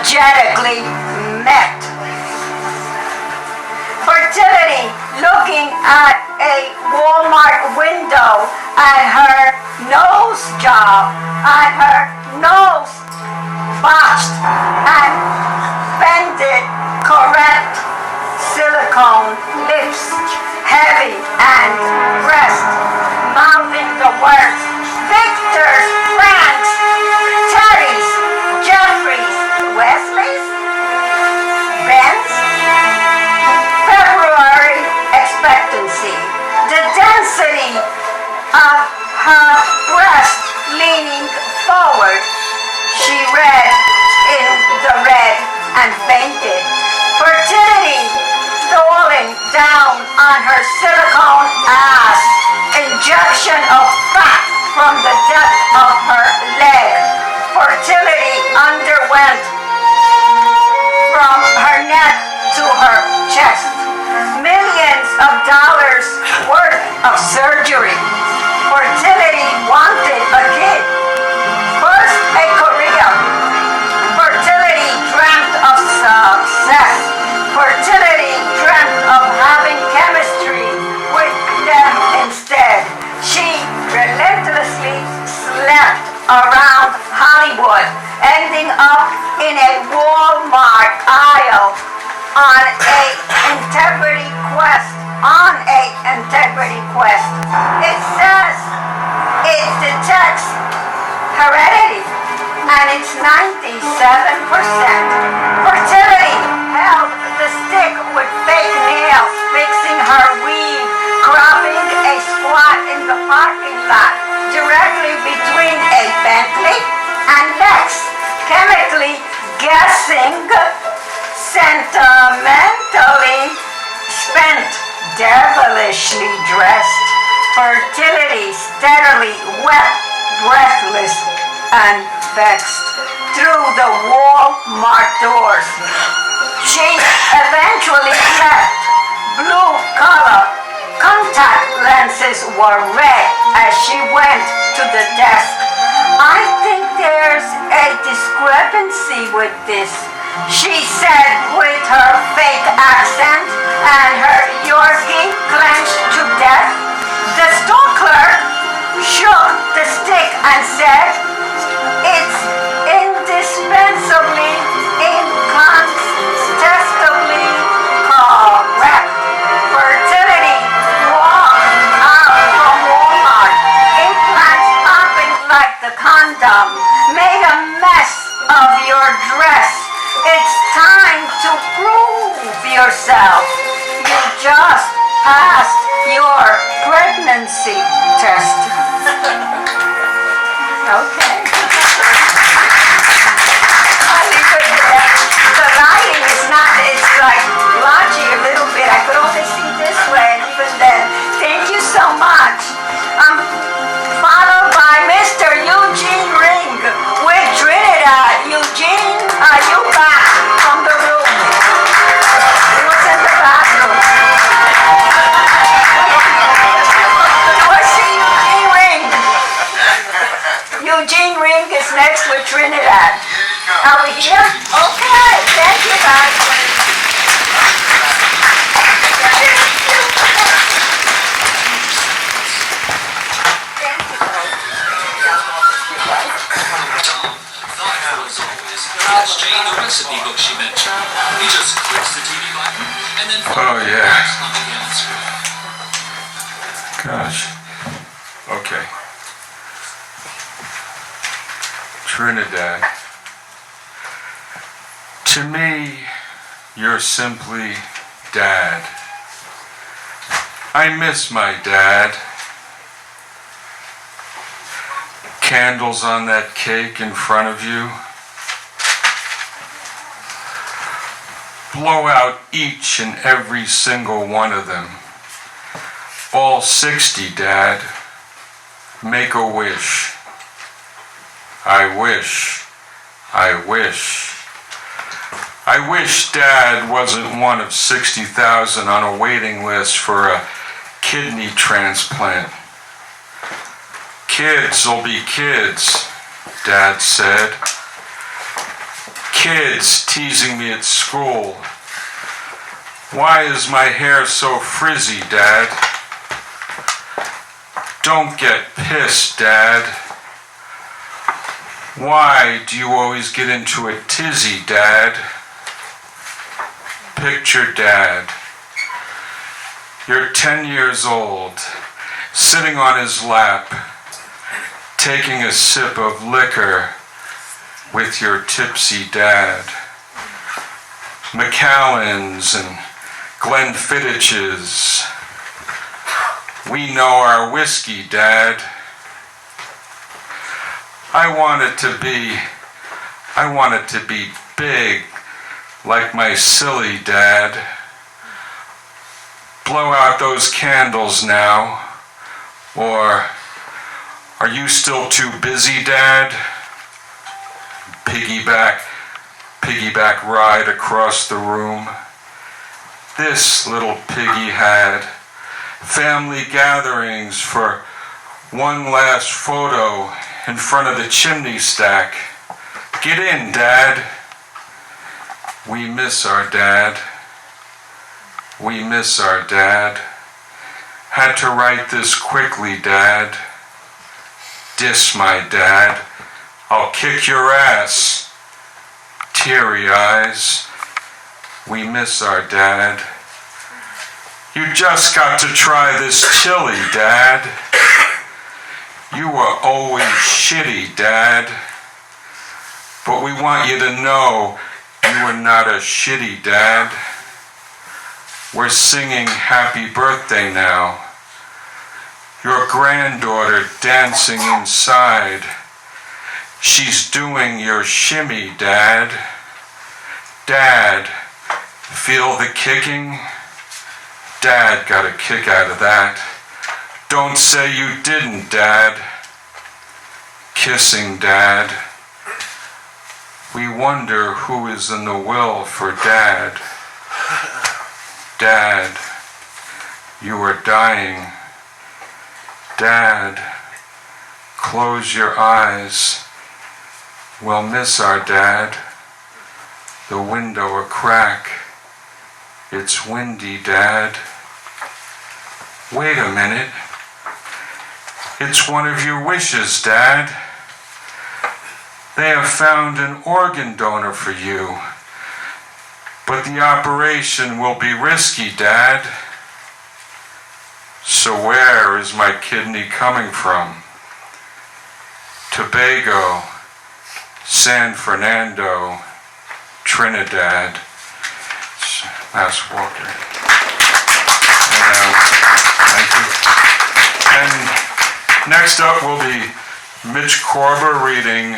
energetically met. Fertility, looking at a Walmart window at her nose job, at her nose botched and bended, correct silicone lips, heavy and pressed, mouthing the words, Victor's, Frank's, Terry's, Jeffrey's, Wesley's, Ben's, February expectancy, the density of her breast leaning forward. She read in the red and fainted. Fertility falling down on her silicone ass. Injection of fat from the depth of her leg. Fertility underwent from her neck to her chest. Millions of dollars worth of surgery. Fertility wanted a kid. First a career. Fertility dreamt of success. Fertility dreamt of having chemistry with them instead. She relentlessly slept around Hollywood, ending up in a Walmart aisle on a integrity quest. It says it detects heredity, and it's 97%. Fertility held the stick with fake nails, fixing her weave, cropping a squat in the parking lot, directly between a Bentley and Lex, chemically guessing, sentimentally spent, devilishly dressed. Fertility steadily wept, breathless and vexed, through the Walmart doors. She eventually left. Blue color contact lenses were red as she went to the desk. I think there's a discrepancy with this, she said with her fake accent and her Yorkie clenched to death. The store clerk shook the stick and said, it's indispensably, incontestably correct. Fertility walked out from Walmart, implants popping like the condom, made a mess of your dress. It's time to prove yourself. You just passed your pregnancy test. Okay. I'll leave it there. The lighting is not, it's like blotchy a little bit. I could only see this way, and even then. Thank you so much. Followed by Mr. Eugene Ring with Trinidad. Eugene, are you back from the room? He was in the bathroom. Where's Eugene Ring? Eugene Ring is next with Trinidad. Are we here? Okay, thank you guys. That's Jane, the recipe book she mentioned. He just clicks the TV button and then Oh, yeah. on the end screen. Gosh. Okay. Trinidad. To me, you're simply Dad. I miss my dad. Candles on that cake in front of you. Blow out each and every single one of them. All 60, Dad. Make a wish. I wish. I wish. I wish Dad wasn't one of 60,000 on a waiting list for a kidney transplant. Kids'll be kids, Dad said. kids teasing me at school. Why is my hair so frizzy, Dad? Don't get pissed, Dad. Why do you always get into a tizzy, Dad? Picture Dad. You're 10 years old, sitting on his lap, taking a sip of liquor with your tipsy dad. Macallans and Glenfiddich's. We know our whiskey, Dad. I want it to be big, like my silly dad. Blow out those candles now. Or, are you still too busy, Dad? Piggyback ride across the room. This little piggy had family gatherings for one last photo in front of the chimney stack. Get in, Dad. We miss our dad. We miss our dad. Had to write this quickly, Dad. Diss my dad. I'll kick your ass. Teary eyes. We miss our dad. You just got to try this chili, Dad. You were always shitty, Dad. But we want you to know you were not a shitty dad. We're singing happy birthday now. Your granddaughter dancing inside. She's doing your shimmy, Dad. Dad, feel the kicking? Dad got a kick out of that. Don't say you didn't, Dad. Kissing, Dad. We wonder who is in the will for Dad. Dad, you are dying. Dad, close your eyes. We'll miss our dad. The window a crack. It's windy, Dad. Wait a minute. It's one of your wishes, Dad. They have found an organ donor for you. But the operation will be risky, Dad. So where is my kidney coming from? Tobago, San Fernando, Trinidad. Last Walker. Thank you. And next up will be Mitch Corber reading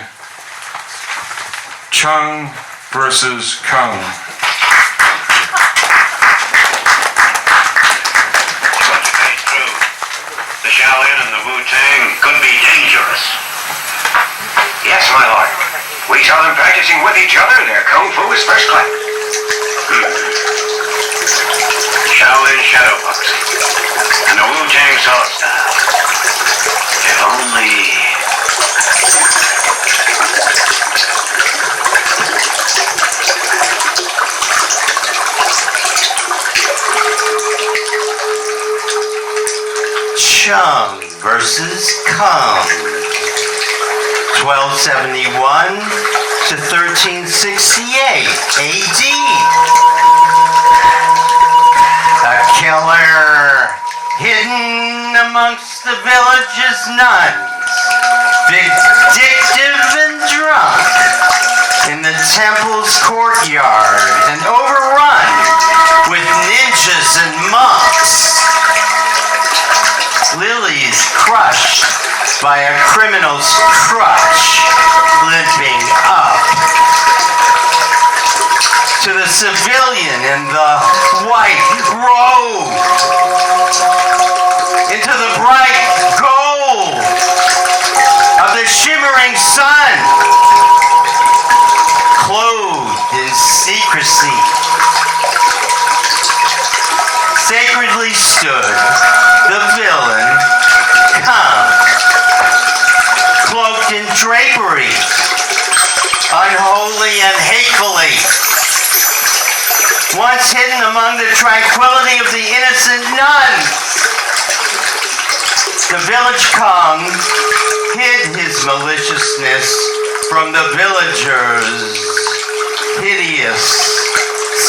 Chung versus Chung. The Shaolin and the Wu-Tang could be dangerous. Yes, my lord. We saw them practicing with each other. Their kung fu is first class. Shaolin shadow boxing and the Wu-Tang saw style. If only... Chung versus Chung. 1271 to 1368 AD. A killer hidden amongst the village's nuns, vindictive and drunk in the temple's courtyard and overrun with ninjas and monks. Lily is crushed by a criminal's crutch, limping up. To the civilian in the white robe, into the bright gold of the shimmering sun, clothed in secrecy. Sacredly stood the villain, Chung, cloaked in drapery unholy and hatefully. Once hidden among the tranquility of the innocent nuns, the village Chung hid his maliciousness from the villagers' hideous,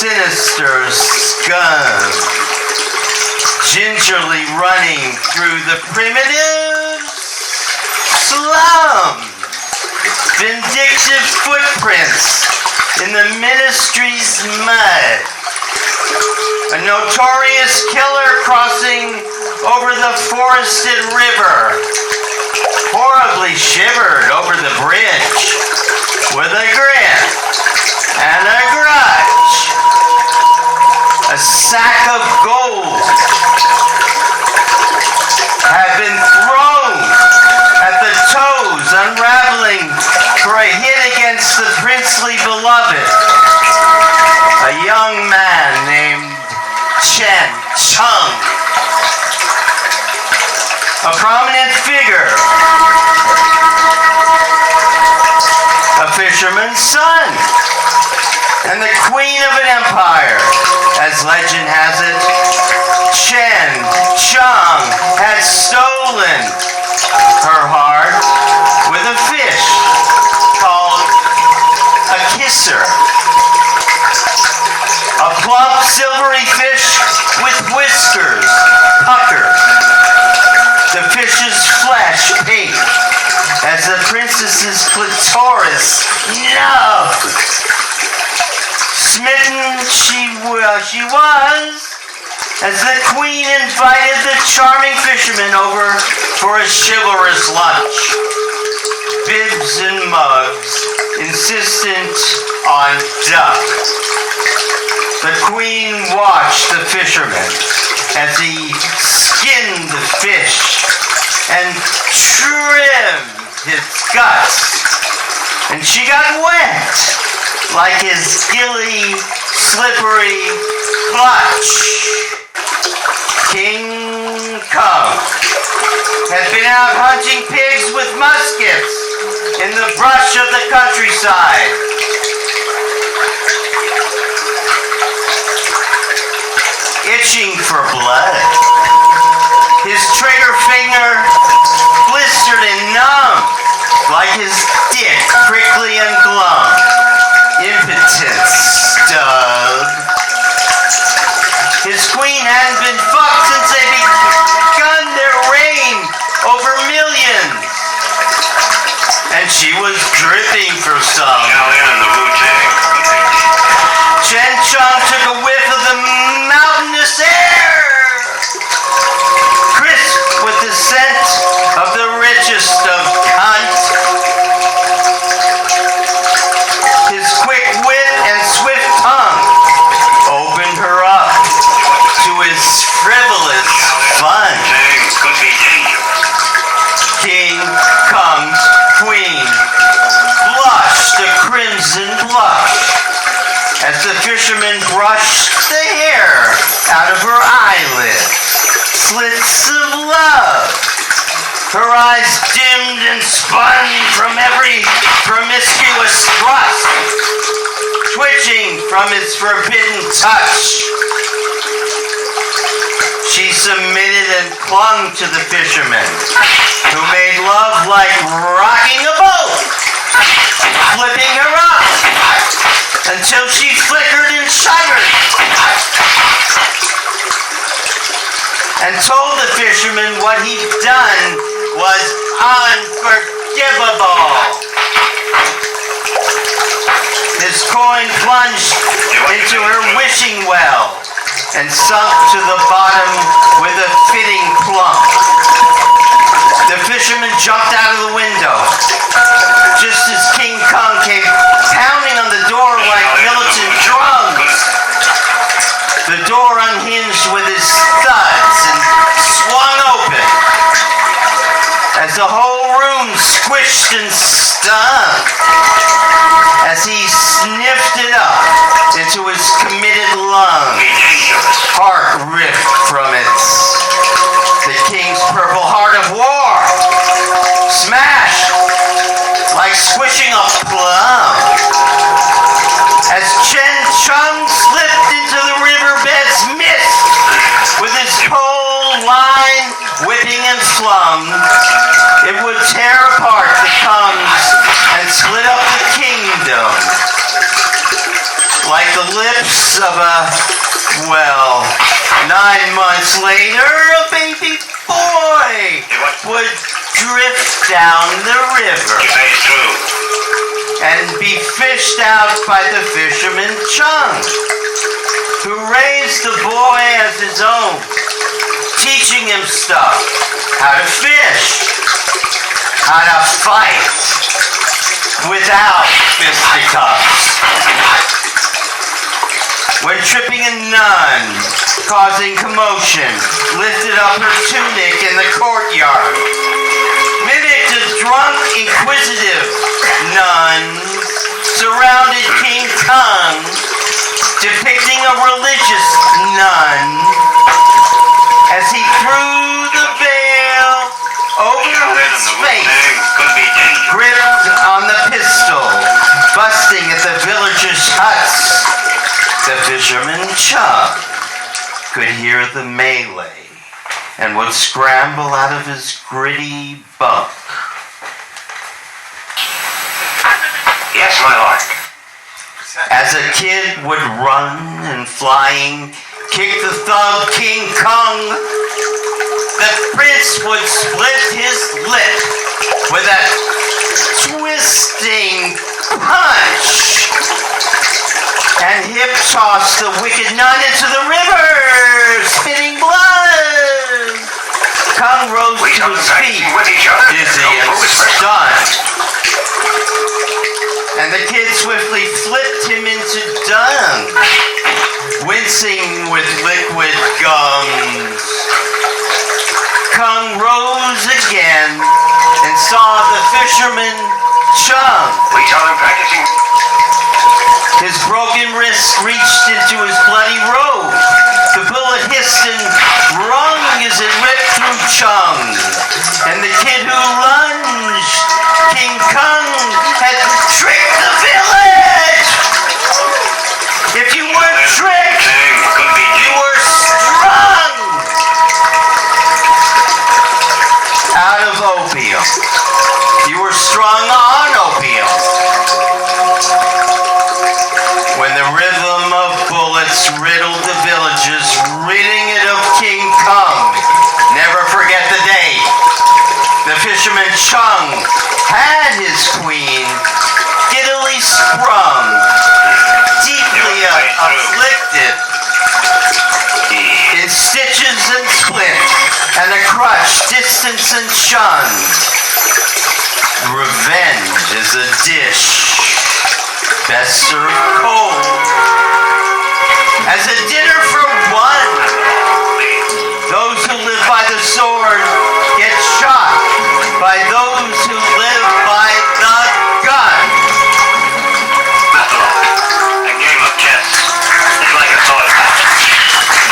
sinister scum, gingerly running through the primitive slum. Vindictive footprints in the ministry's mud. A notorious killer crossing over the forested river, horribly shivered over the bridge with a grin and a grudge. A sack of gold had been thrown at the toes, unraveling for a hit against the princely beloved. A young man named Chung, a prominent figure, a fisherman's son, and the queen of an empire. As legend has it, Chung had stolen her heart with a fish called a kisser. A plump, silvery fish with whiskers puckered. The fish's flesh pink as the princess's clitoris nubbed. Smitten she was as the queen invited the charming fisherman over for a chivalrous lunch. Bibs and mugs, insistent on duck. The queen watched the fisherman as he skinned the fish and trimmed his guts. And she got wet like his gilly, slippery clutch. King Kong had been out hunting pigs with muskets in the brush of the countryside. Itching for blood. His trigger finger blistered and numb, like his dick prickly and glum. Impotent stug. His queen hadn't been fucked since they begun their reign over millions. And she was dripping for some. Chung took a whiff of the mountainous air, crisp with the scent of the richest of cunt. His quick wit and swift tongue opened her up to his frivolous fun. King Kong's queen blushed a crimson blush as the fisherman brushed the hair out of her eyelids. Slits of love. Her eyes dimmed and spun from every promiscuous thrust, twitching from his forbidden touch. She submitted and clung to the fisherman, who made love like rocking a boat, flipping her up until she flickered and shuddered, and told the fisherman what he'd done was unforgivable. His coin plunged into her wishing well and sunk to the bottom with a fitting plump. The fisherman jumped out of the window just as King Kong came pounding on the door like militant drums. The door unhinged with his thuds and swung open as the whole room squished and stung as he sniffed it up into his committed lungs. Heart ripped from it. The king's purple heart of war smashed like squishing a a plum. As Chung slipped into the riverbed's mist with his pole line whipping and flung, it would tear apart the tongues and split up the kingdom. Like the lips of a, 9 months later, a baby boy would drift down the river and be fished out by the fisherman Chung, who raised the boy as his own, teaching him stuff, how to fish, how to fight without fisticuffs. When tripping a nun, causing commotion, lifted up her tunic in the courtyard, mimicked a drunk, inquisitive nun, surrounded King Kong, depicting a religious nun, as he threw the veil over his face, gripped on the pistol, busting at the villagers' huts. The fisherman Chung could hear the melee and would scramble out of his gritty bunk. Yes, my lord. As a kid would run and flying, kick the thug King Kong, the prince would split his lip with a twisting punch and hip toss the wicked nun into the river, spitting blood. Kong rose to his feet, dizzy and stunned, and the kid swiftly flipped him into dung, wincing with liquid gums. Kong rose again and saw the fisherman Chung. We saw him practicing. His broken wrist reached into his bloody robe. The bullet hissed and rung as it ripped through Chung. And the kid who lunged, King Kong, had tricked the village! If you weren't tricked, you were strung! Out of opium. You were strung on opium. When the rhythm of bullets riddled the villages, ridding it of King Kong. Never forget the day. The fisherman Chung had his queen giddily sprung, deeply afflicted, in stitches and splints, and a crutch distance and shunned. Revenge is a dish best served cold. As a dinner for one, those who live by the sword get shot by those who live by the gun. A game of chess. It's like a sword match.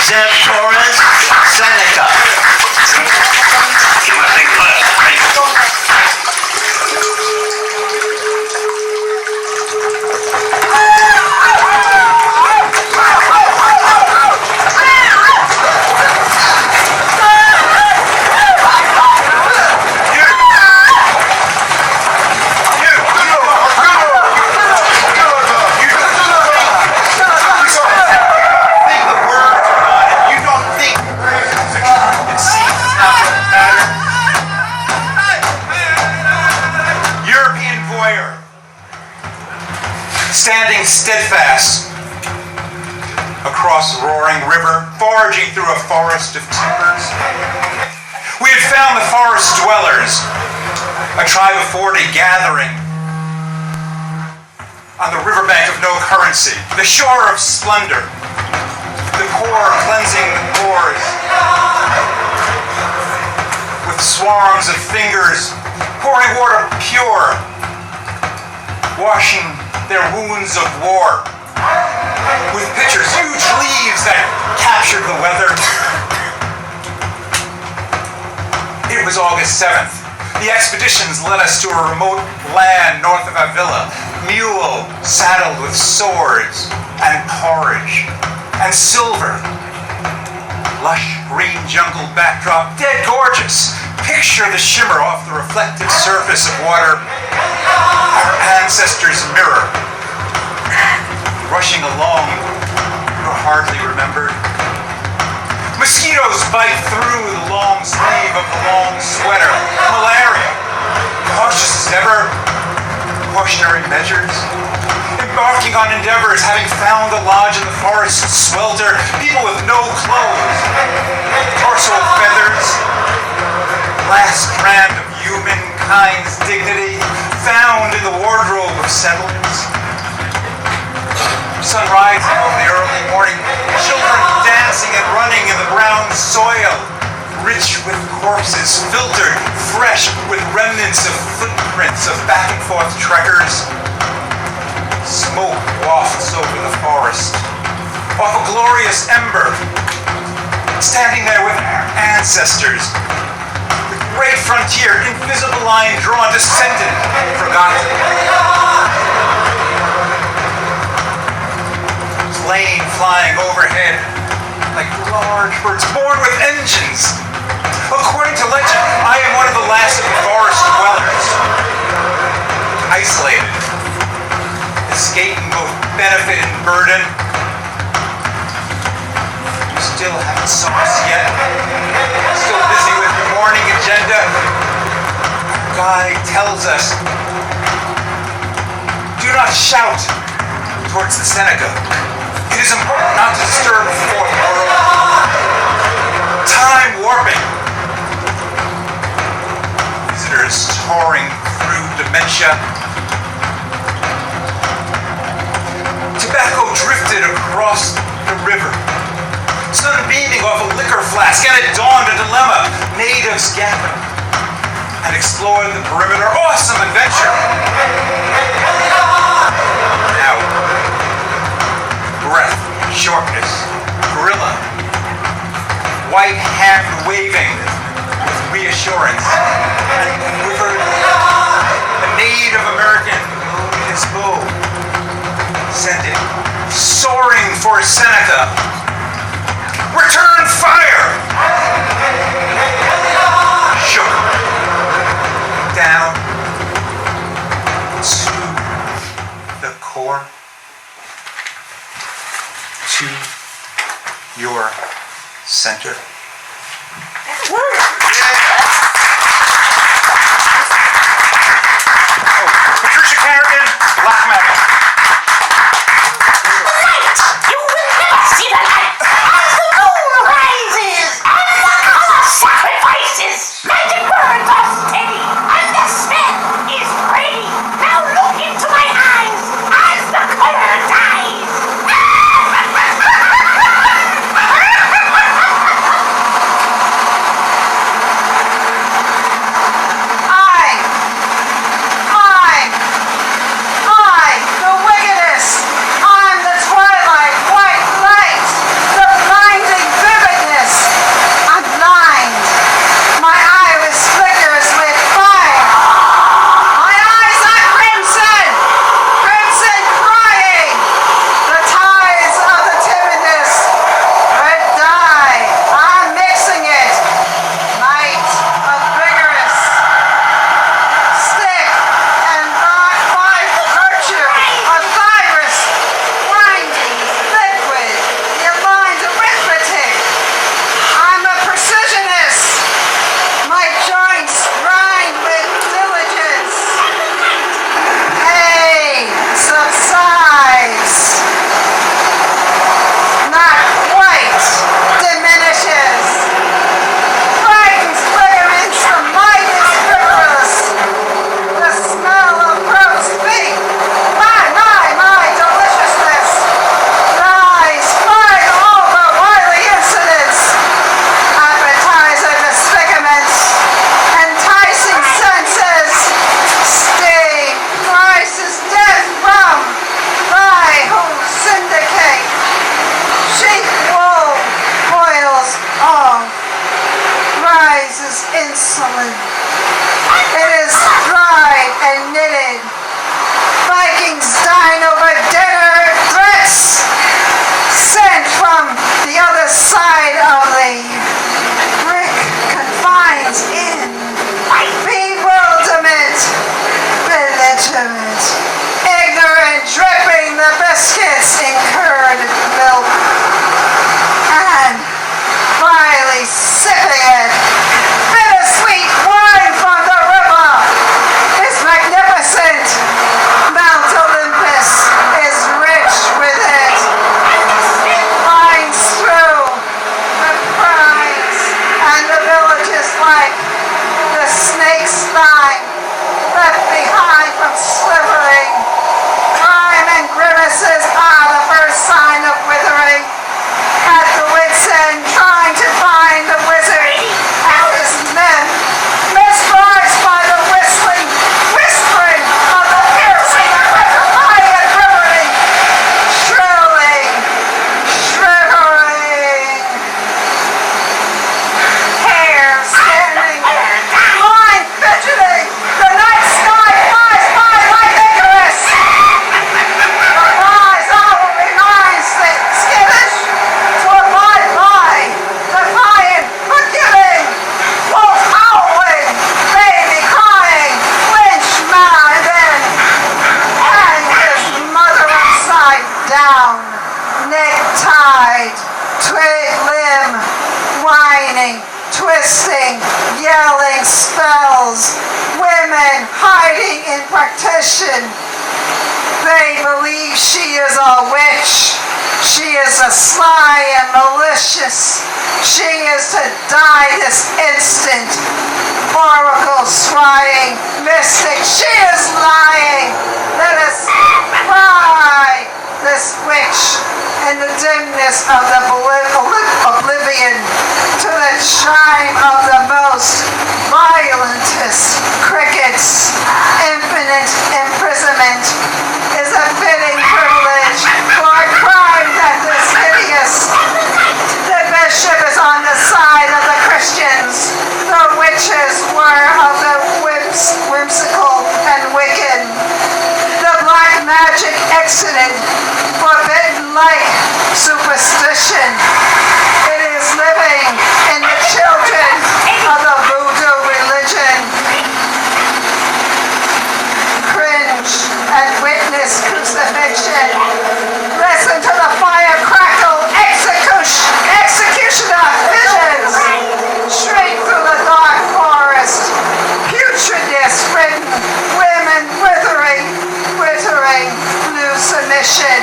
Zev Torres, Seneca. You must think first, right? Standing steadfast across the roaring river, foraging through a forest of timbers. We had found the forest dwellers, a tribe of 40 gathering on the riverbank of no currency, the shore of splendor, the poor cleansing the pores, with swarms of fingers pouring water pure, washing their wounds of war, with pitchers, huge leaves that captured the weather. It was August 7th. The The expeditions led us to a remote land north of Avila, mule saddled with swords and porridge and silver. Lush green jungle backdrop, dead gorgeous. Picture the shimmer off the reflective surface of water. Our ancestors' mirror. Rushing along, you're hardly remembered. Mosquitoes bite through the long sleeve of the long sweater. Malaria. Cautious as ever. Cautionary measures. Embarking on endeavors, having found a lodge in the forest swelter. People with no clothes. Torso feathers. Last strand of humankind's dignity found in the wardrobe of settlers. Sun rising over the early morning, children dancing and running in the brown soil, rich with corpses, filtered, fresh with remnants of footprints of back and forth trekkers. Smoke wafts over the forest, off a glorious ember, standing there with our ancestors. The great frontier, invisible line drawn, descended, forgotten. Plane flying overhead like large birds born with engines. According to legend, I am one of the last of the forest dwellers. Isolated, escaping both benefit and burden. You still haven't saw us yet. Still busy with your morning agenda. Our guide tells us, do not shout towards the Seneca. It is important not to disturb the fourth world. Time warping. Visitors touring through dementia. Tobacco drifted across the river. Sun beaming off a liquor flask, and it dawned a dilemma. Natives gathered and explored the perimeter. Awesome adventure. Now, breath, shortness, gorilla, white hand waving with reassurance, and quivered. A Native American loaded his bow, sent it soaring for Seneca. Return fire! Shook down to the core. To your center. Patricia Carragon, black metal. Light! You will never see the light as the moon rises and the color sacrifices. Magic words are steady and the spell is ready. Now look into my eyes as the color dies. down, neck-tied, twig limb, whining, twisting, yelling spells, women hiding in partition. They believe she is a witch. She is a sly and malicious. She is to die this instant. Oracle scrying, mystic, she is lying. Let us cry this witch in the dimness of the oblivion to the chime of the most violentest crickets. Infinite imprisonment is a fitting privilege for a crime that is hideous. The bishop is on the side of the Christians. The witches were of the whimsical and wicked. The black magic exited, forbidden like superstition. It is living in the children of the voodoo religion. Cringe and witness crucifixion. Listen to the fire crackle, execution of visions. Straight through the dark forest. Putridness written, women withering, blue submission.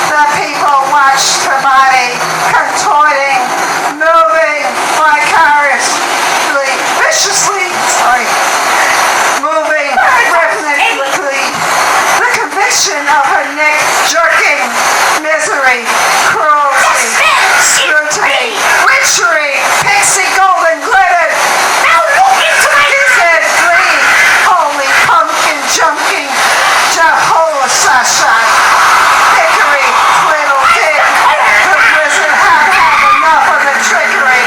The people watched her body, contorting, moving vicariously, moving rhythmically. The conviction of her neck jerking, misery, cruelty, scrutiny, witchery, pixie golden glittered. He said glee, holy pumpkin jumping, Jehovah Sasha, hickory, little kid. The wizard had enough of the trickery.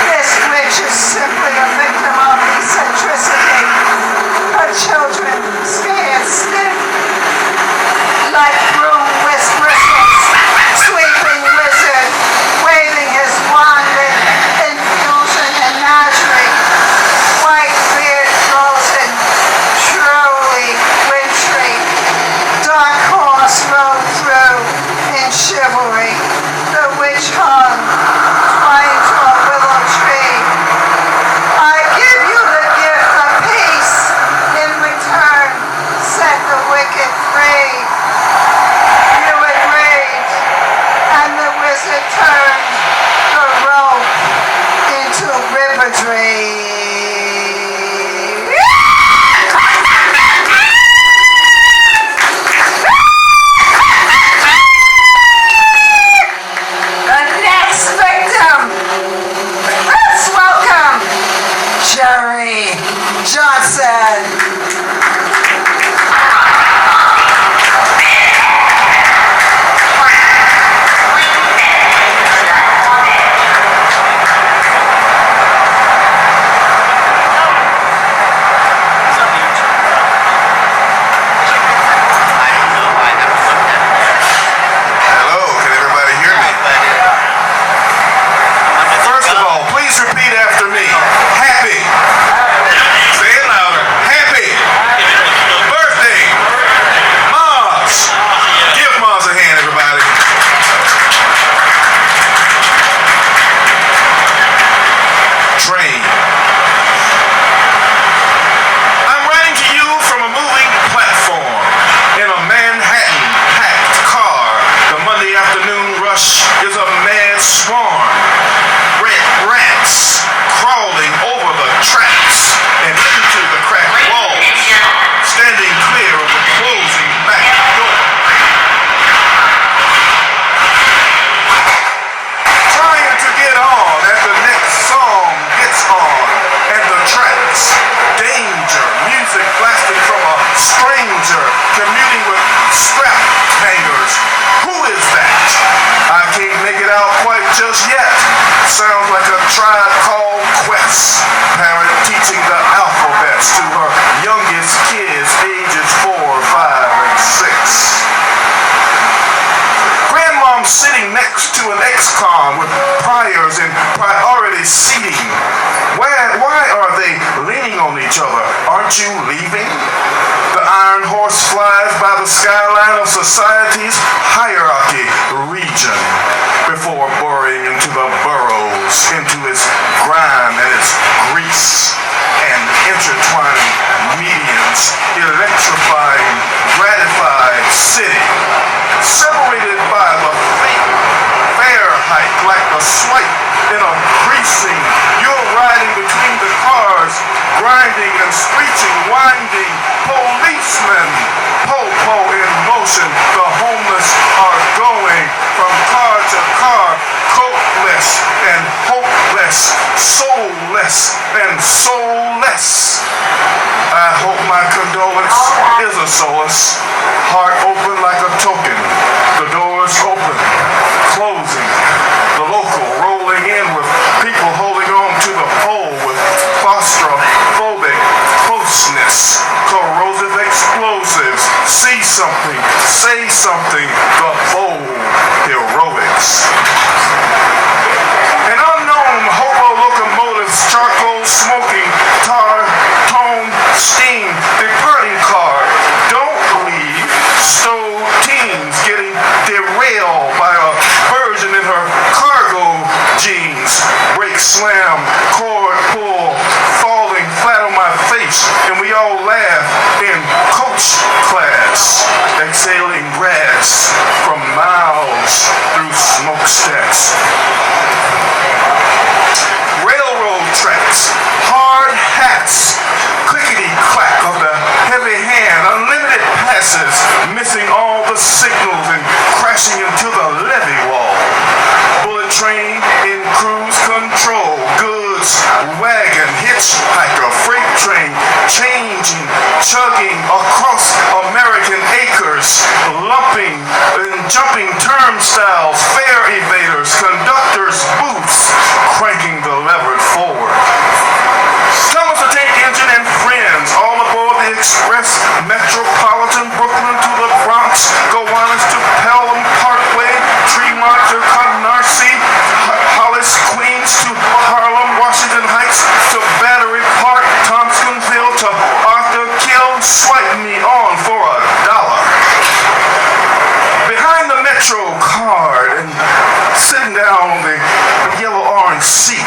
This witch is simply a victim of eccentricity. Her children stand stiff like broom bristles. Sweeping wizard, waving his wand with infusion and magic. White beard frozen, truly wintry. Dark horse rode through in chivalry. The witch hung, twined to a willow tree. I give you the gift of peace. In return, set the wicked free. You agreed, and the wizard turned the rope into ribaldry. The next victim. Let's welcome Jerry Johnson. Hello, can everybody hear me? First of all, please repeat after me. Happy. Say it louder. Happy. Birthday. Mars. Give Mars a hand, everybody. Train. I'm writing to you from a moving platform in a Manhattan-packed car. The Monday afternoon rush is a mad swarm. Red rats crawling over the tracks and into the cracked walls, standing clear of the closing back door. Trying to get on as the next song gets on and the tracks. Danger, music blasting from a stranger, communing with scrap hangers. Who is that? I can't make it out quite just yet. Sounds like a tribe called Quest. Parrot teaching the alphabets to her youngest kids, ages 4, 5, and 6. Grandmom's sitting next to an ex-con with priors and priority seating. Why are they leaning on each other? Aren't you leaving? The iron horse flies by the skyline of society's hierarchy, region before boring into the burrows, into its grime and its grease, and intertwining medians, electrifying, gratified city, separated by the fair height like a swipe in a precinct. You're riding between the cars, grinding and screeching, winding, policemen, po-po in motion. The homeless are going from car to car, coatless and hopeless, soulless and soulless. I hope my condolence is a solace. Heart open like a token. The doors open, closing. The local rolling in with people holding on to the pole with claustrophobic closeness, corrosive explosives. See something, say something, the bold heroics. An unknown hobo locomotives, charcoal smoking, tar, tone, steam, departing car. Don't leave. Stow teens getting derailed by a virgin in her cargo jeans. Brake slam, cord pull, falling flat on my face, and we all laugh in coach class, exhaling grass from miles through smokestacks. Railroad tracks, hard hats, clickety-clack of the heavy hand, unlimited passes, missing all the signals and crashing into the levee wall. Bullet train in cruise control, goods wagon, hitchhiker, freight train, changing, chugging across American acres, lumping and jumping turnstiles, fare evaders, conductors' booths, cranking the lever forward. Thomas the Tank Engine and friends, all aboard the express, Metropolitan, Brooklyn to the Bronx, Gowanus to Pelham Parkway, Tremont to Canarsie, Hollis, Queens to Harlem, Washington Heights to Battery Park, Tompkinsville to Arthur Kill, swipe me on for $1. Behind the Metro card and sitting down on the yellow-orange seat,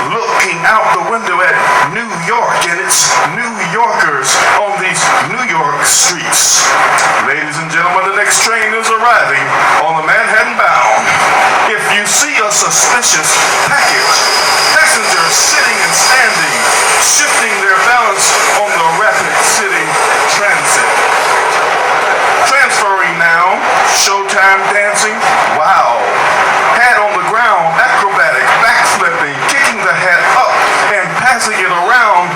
looking out the window at New York and its New Yorkers on these New York streets. Ladies and gentlemen, the next train is arriving on the Manhattan bound. If you see a suspicious package, passengers sitting and standing, shifting their balance on the Rapid City Transit. Transferring now, showtime dancing, wow. Hat on the ground, acrobatic, backflipping, kicking the hat up and passing it around.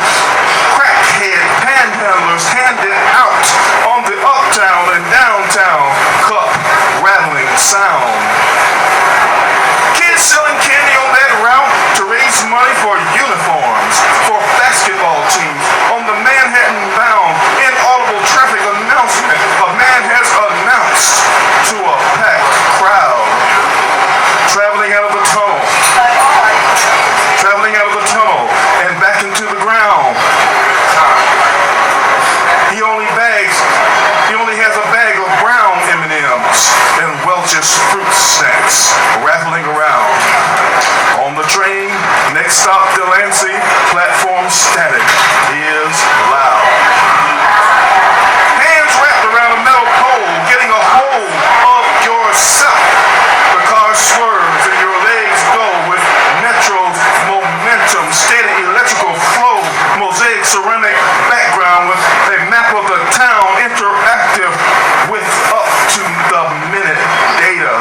Crackhead panhandlers handed out on the uptown and downtown, cup rattling sound. Kids selling candy on that route to raise money for uniforms, for basketball teams on the Manhattan bound. Inaudible traffic announcement. A man has announced to a packed crowd. Traveling out of the tunnel. Traveling out of the tunnel and back into the ground. He only has a bag of brown M&Ms and Welch's fruit snacks rattling around. On the train, next stop Delancey, platform static is loud. Hands wrapped around a metal pole, getting a hold of yourself. The car swerves and your legs go with Metro's momentum, steady electrical flow, mosaic ceramic background with a map of the town, interactive with up to the minute data.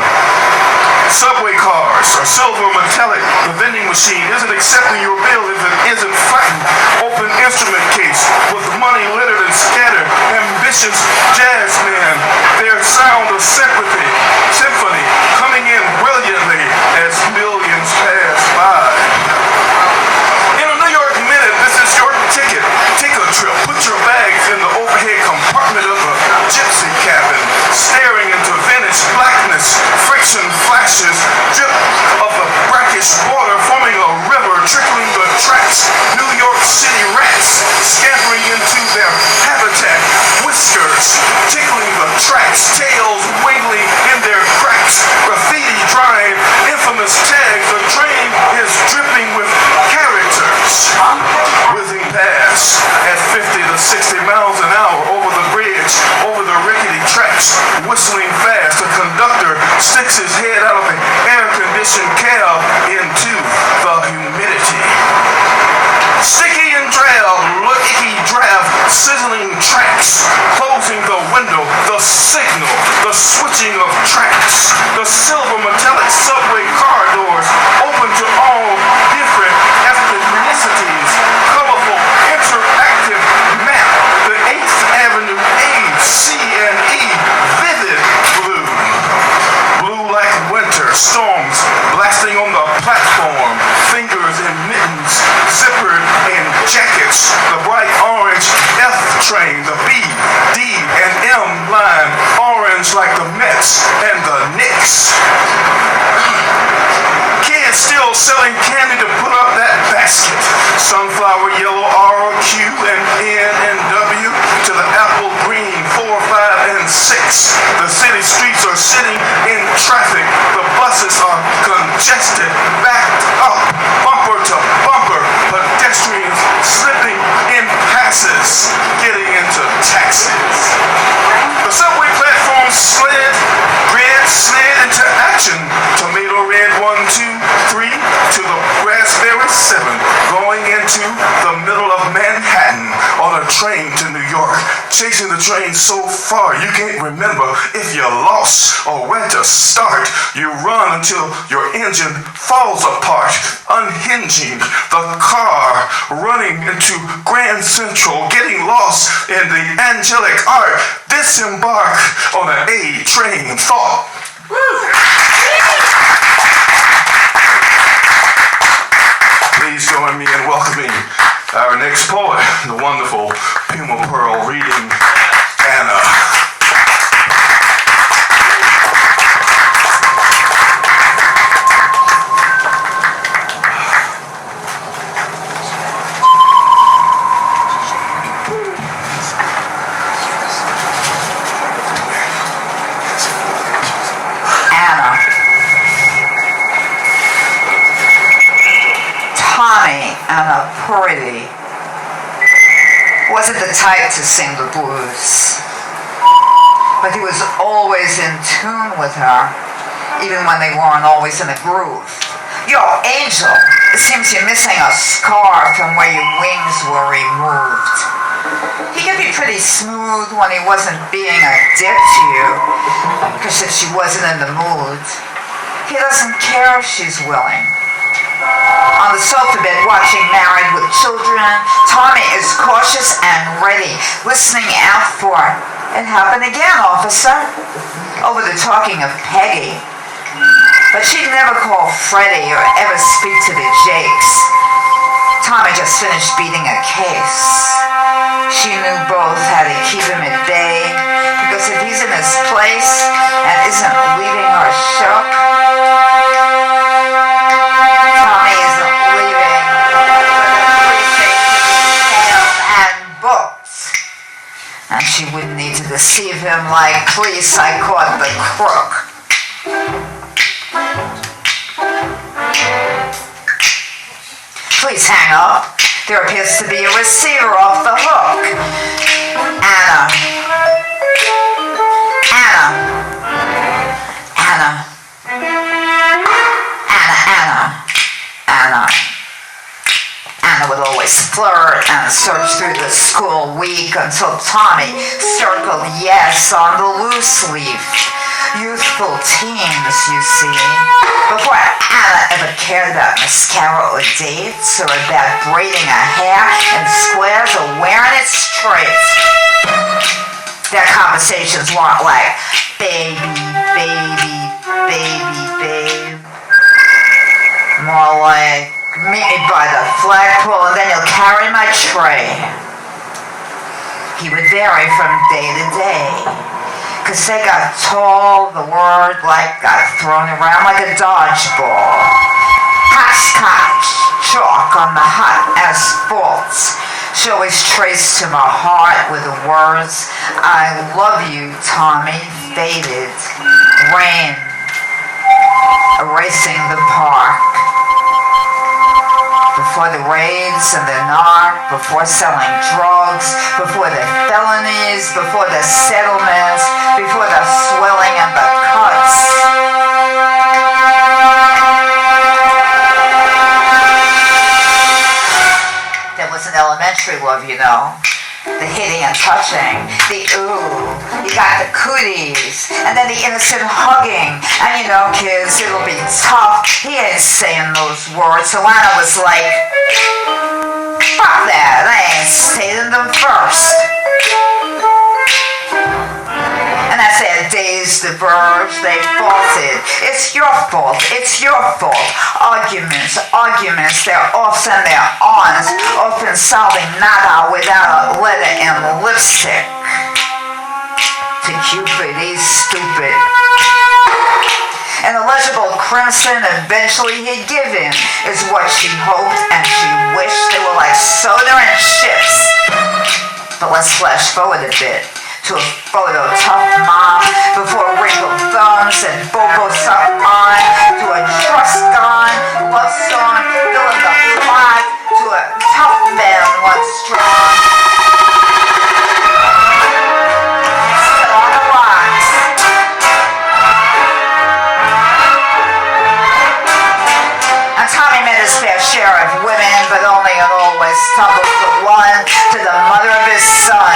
Subway cars are silver metallic. The vending machine isn't accepting your bill if it isn't flattened. Open instrument case with money littered and scattered. Ambitious jazz men, their sound of symphony coming in brilliantly as millions pass by. In a New York minute, this is your ticket. Take a trip. Put your bags in the overhead compartment of the gypsy cabin, staring into vintage blackness, friction flashes, drip of the brackish water forming a river, trickling the tracks. New York City rats scampering into their habitat, whiskers, whistling fast. The conductor sticks his head out of the air-conditioned cab into the humidity. Sticky and drab, icky draft, sizzling tracks, closing the window, the signal, the switching of tracks, the silver metallic subway car doors open to all different ethnicities, colorful, interactive map, the 8th Avenue A, C, and E, vivid blue. Blue like winter, storms blasting on the platform, fingers in mittens, zippered in jackets, the bright orange F train, the B, D, and M line, orange like the Mets and the Knicks. Kids still selling candy to put up that basket. Sunflower yellow R, Q, and N and W to the apple green 4, 5, and 6. The city streets are sitting in traffic. The buses are congested, backed up, bumper to bumper. Pedestrians slipping in passes, getting into taxis. The subway platform slid into action. Tomato red 1, 2, 3 to the raspberry 7, going into the middle of Manhattan on a train to New York. Chasing the train so far you can't remember if you're lost or where to start. You run until your engine falls apart, unhinging the car, running into Grand Central, getting lost in the angelic art. Disembark on an A train thought. Please join me in welcoming our next poet, the wonderful Puma Perl, reading Anna. Anna Pretty wasn't the type to sing the blues, but he was always in tune with her, even when they weren't always in a groove. Yo, Angel, it seems you're missing a scar from where your wings were removed. He could be pretty smooth when he wasn't being a dick to you, because if she wasn't in the mood, he doesn't care if she's willing. On the sofa bed, watching Married with Children, Tommy is cautious and ready, listening out for it happened again, officer, over the talking of Peggy. But she'd never call Freddie or ever speak to the Jakes. Tommy just finished beating a case. She knew both how to keep him at bay, because if he's in his place and isn't leaving her shook, Tommy isn't leaving and books. And she wouldn't need to deceive him like, police, I caught the crook. Please hang up. There appears to be a receiver off the hook. Anna. Anna would always flirt and search through the school week until Tommy circled yes on the loose leaf. Youthful teens, you see. Before Anna ever cared about mascara or dates, or about braiding her hair in squares or wearing it straight. Their conversations weren't like, baby, baby, baby, babe. More like, meet me by the flagpole and then you'll carry my tray. He would vary from day to day. Cause they got tall, the word got thrown around like a dodgeball. Hopscotch, chalk on the hot asphalts. She always traced to my heart with the words, I love you, Tommy, faded. Rain, erasing the park. Before the raids and the narc, before selling drugs, before the felonies, before the settlements, before the dwelling in the cuts. There was an elementary love, you know. The hitting and touching, the ooh, you got the cooties, and then the innocent hugging. And you know, kids, it'll be tough. He ain't saying those words. So Anna was like, fuck that, I ain't saying them first. And I said, days diverged, they faulted. It's your fault, it's your fault. Arguments, they're offs and they're ons, often solving nada without a letter and lipstick. To Cupid, he's stupid. An illegible crimson eventually he'd give in, is what she hoped and she wished. They were like soda and chips. But let's flash forward a bit to a photo tough mom before wrinkled thumbs and bobo sucked on, to a trust gone love song filling the plot, to a tough man once strong. Still on the rocks. And Tommy met his fair share of women, but only and always stumbled for one, to the mother of his son.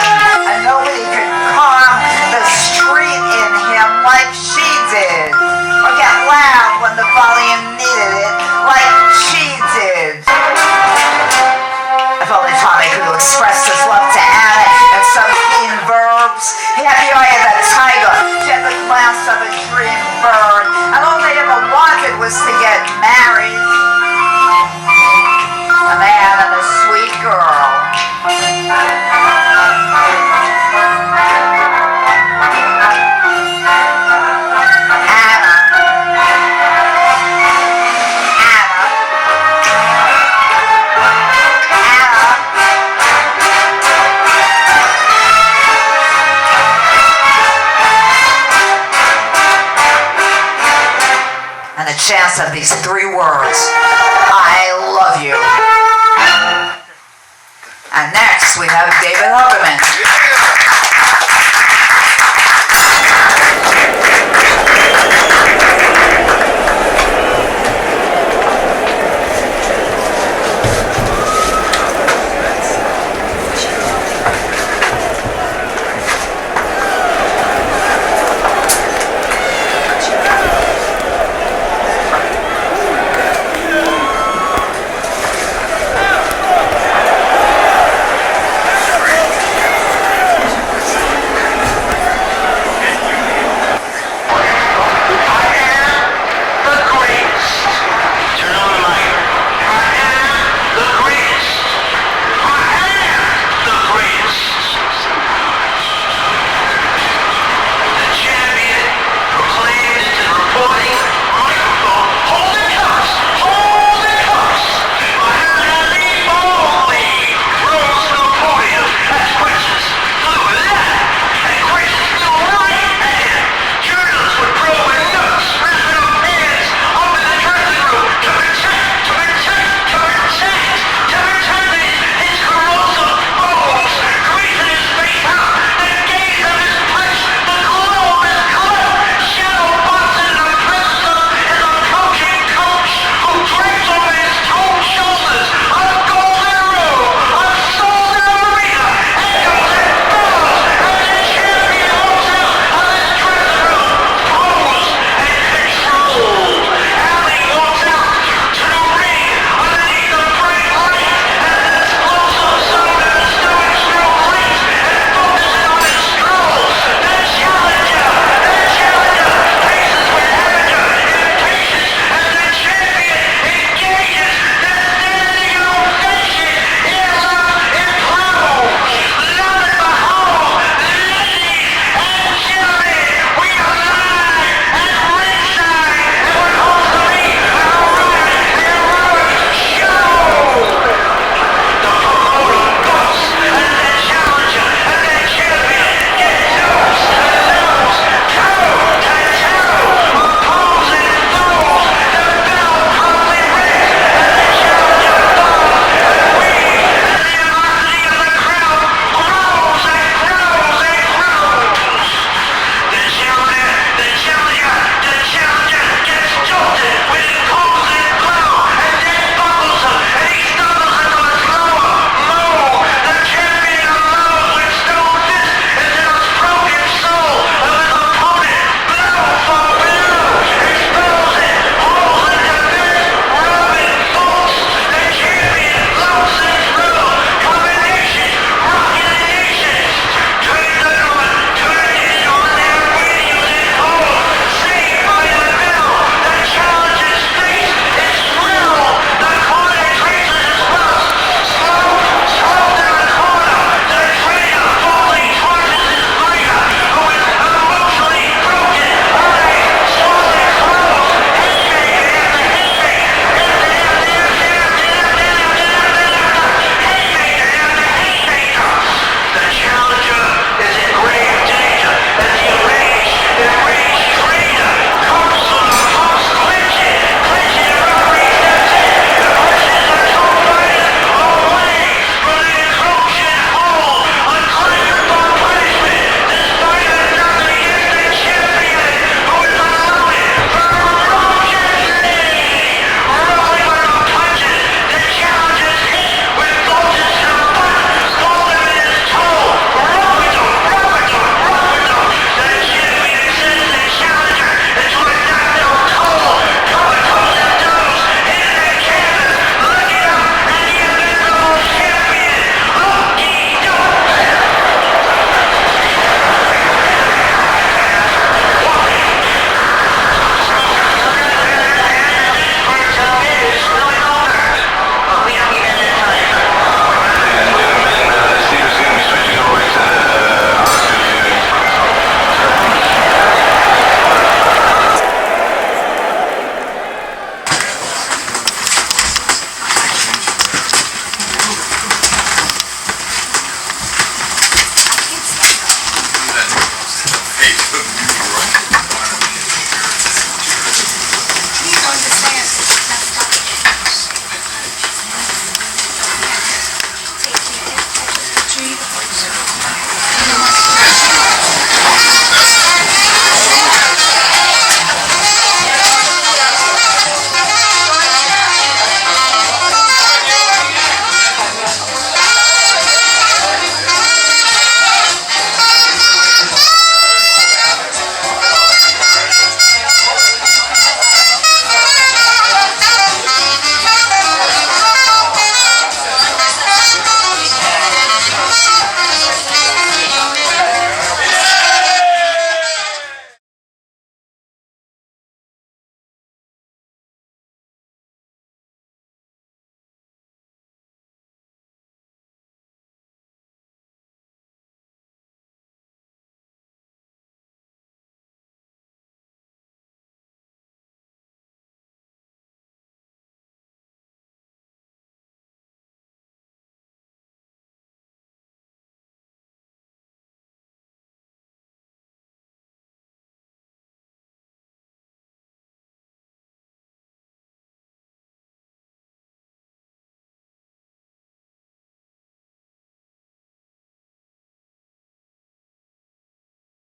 And nobody could calm the street in him like she did, or get loud when the volume needed it like she did. If only Tommy could express his love to Anna in some keen verbs. He had the eye of a tiger, she had the glance of a dream bird, and all they ever wanted was to get married. A man and a sweet girl. And the chance of these three words, I love you. And next we have David Huberman.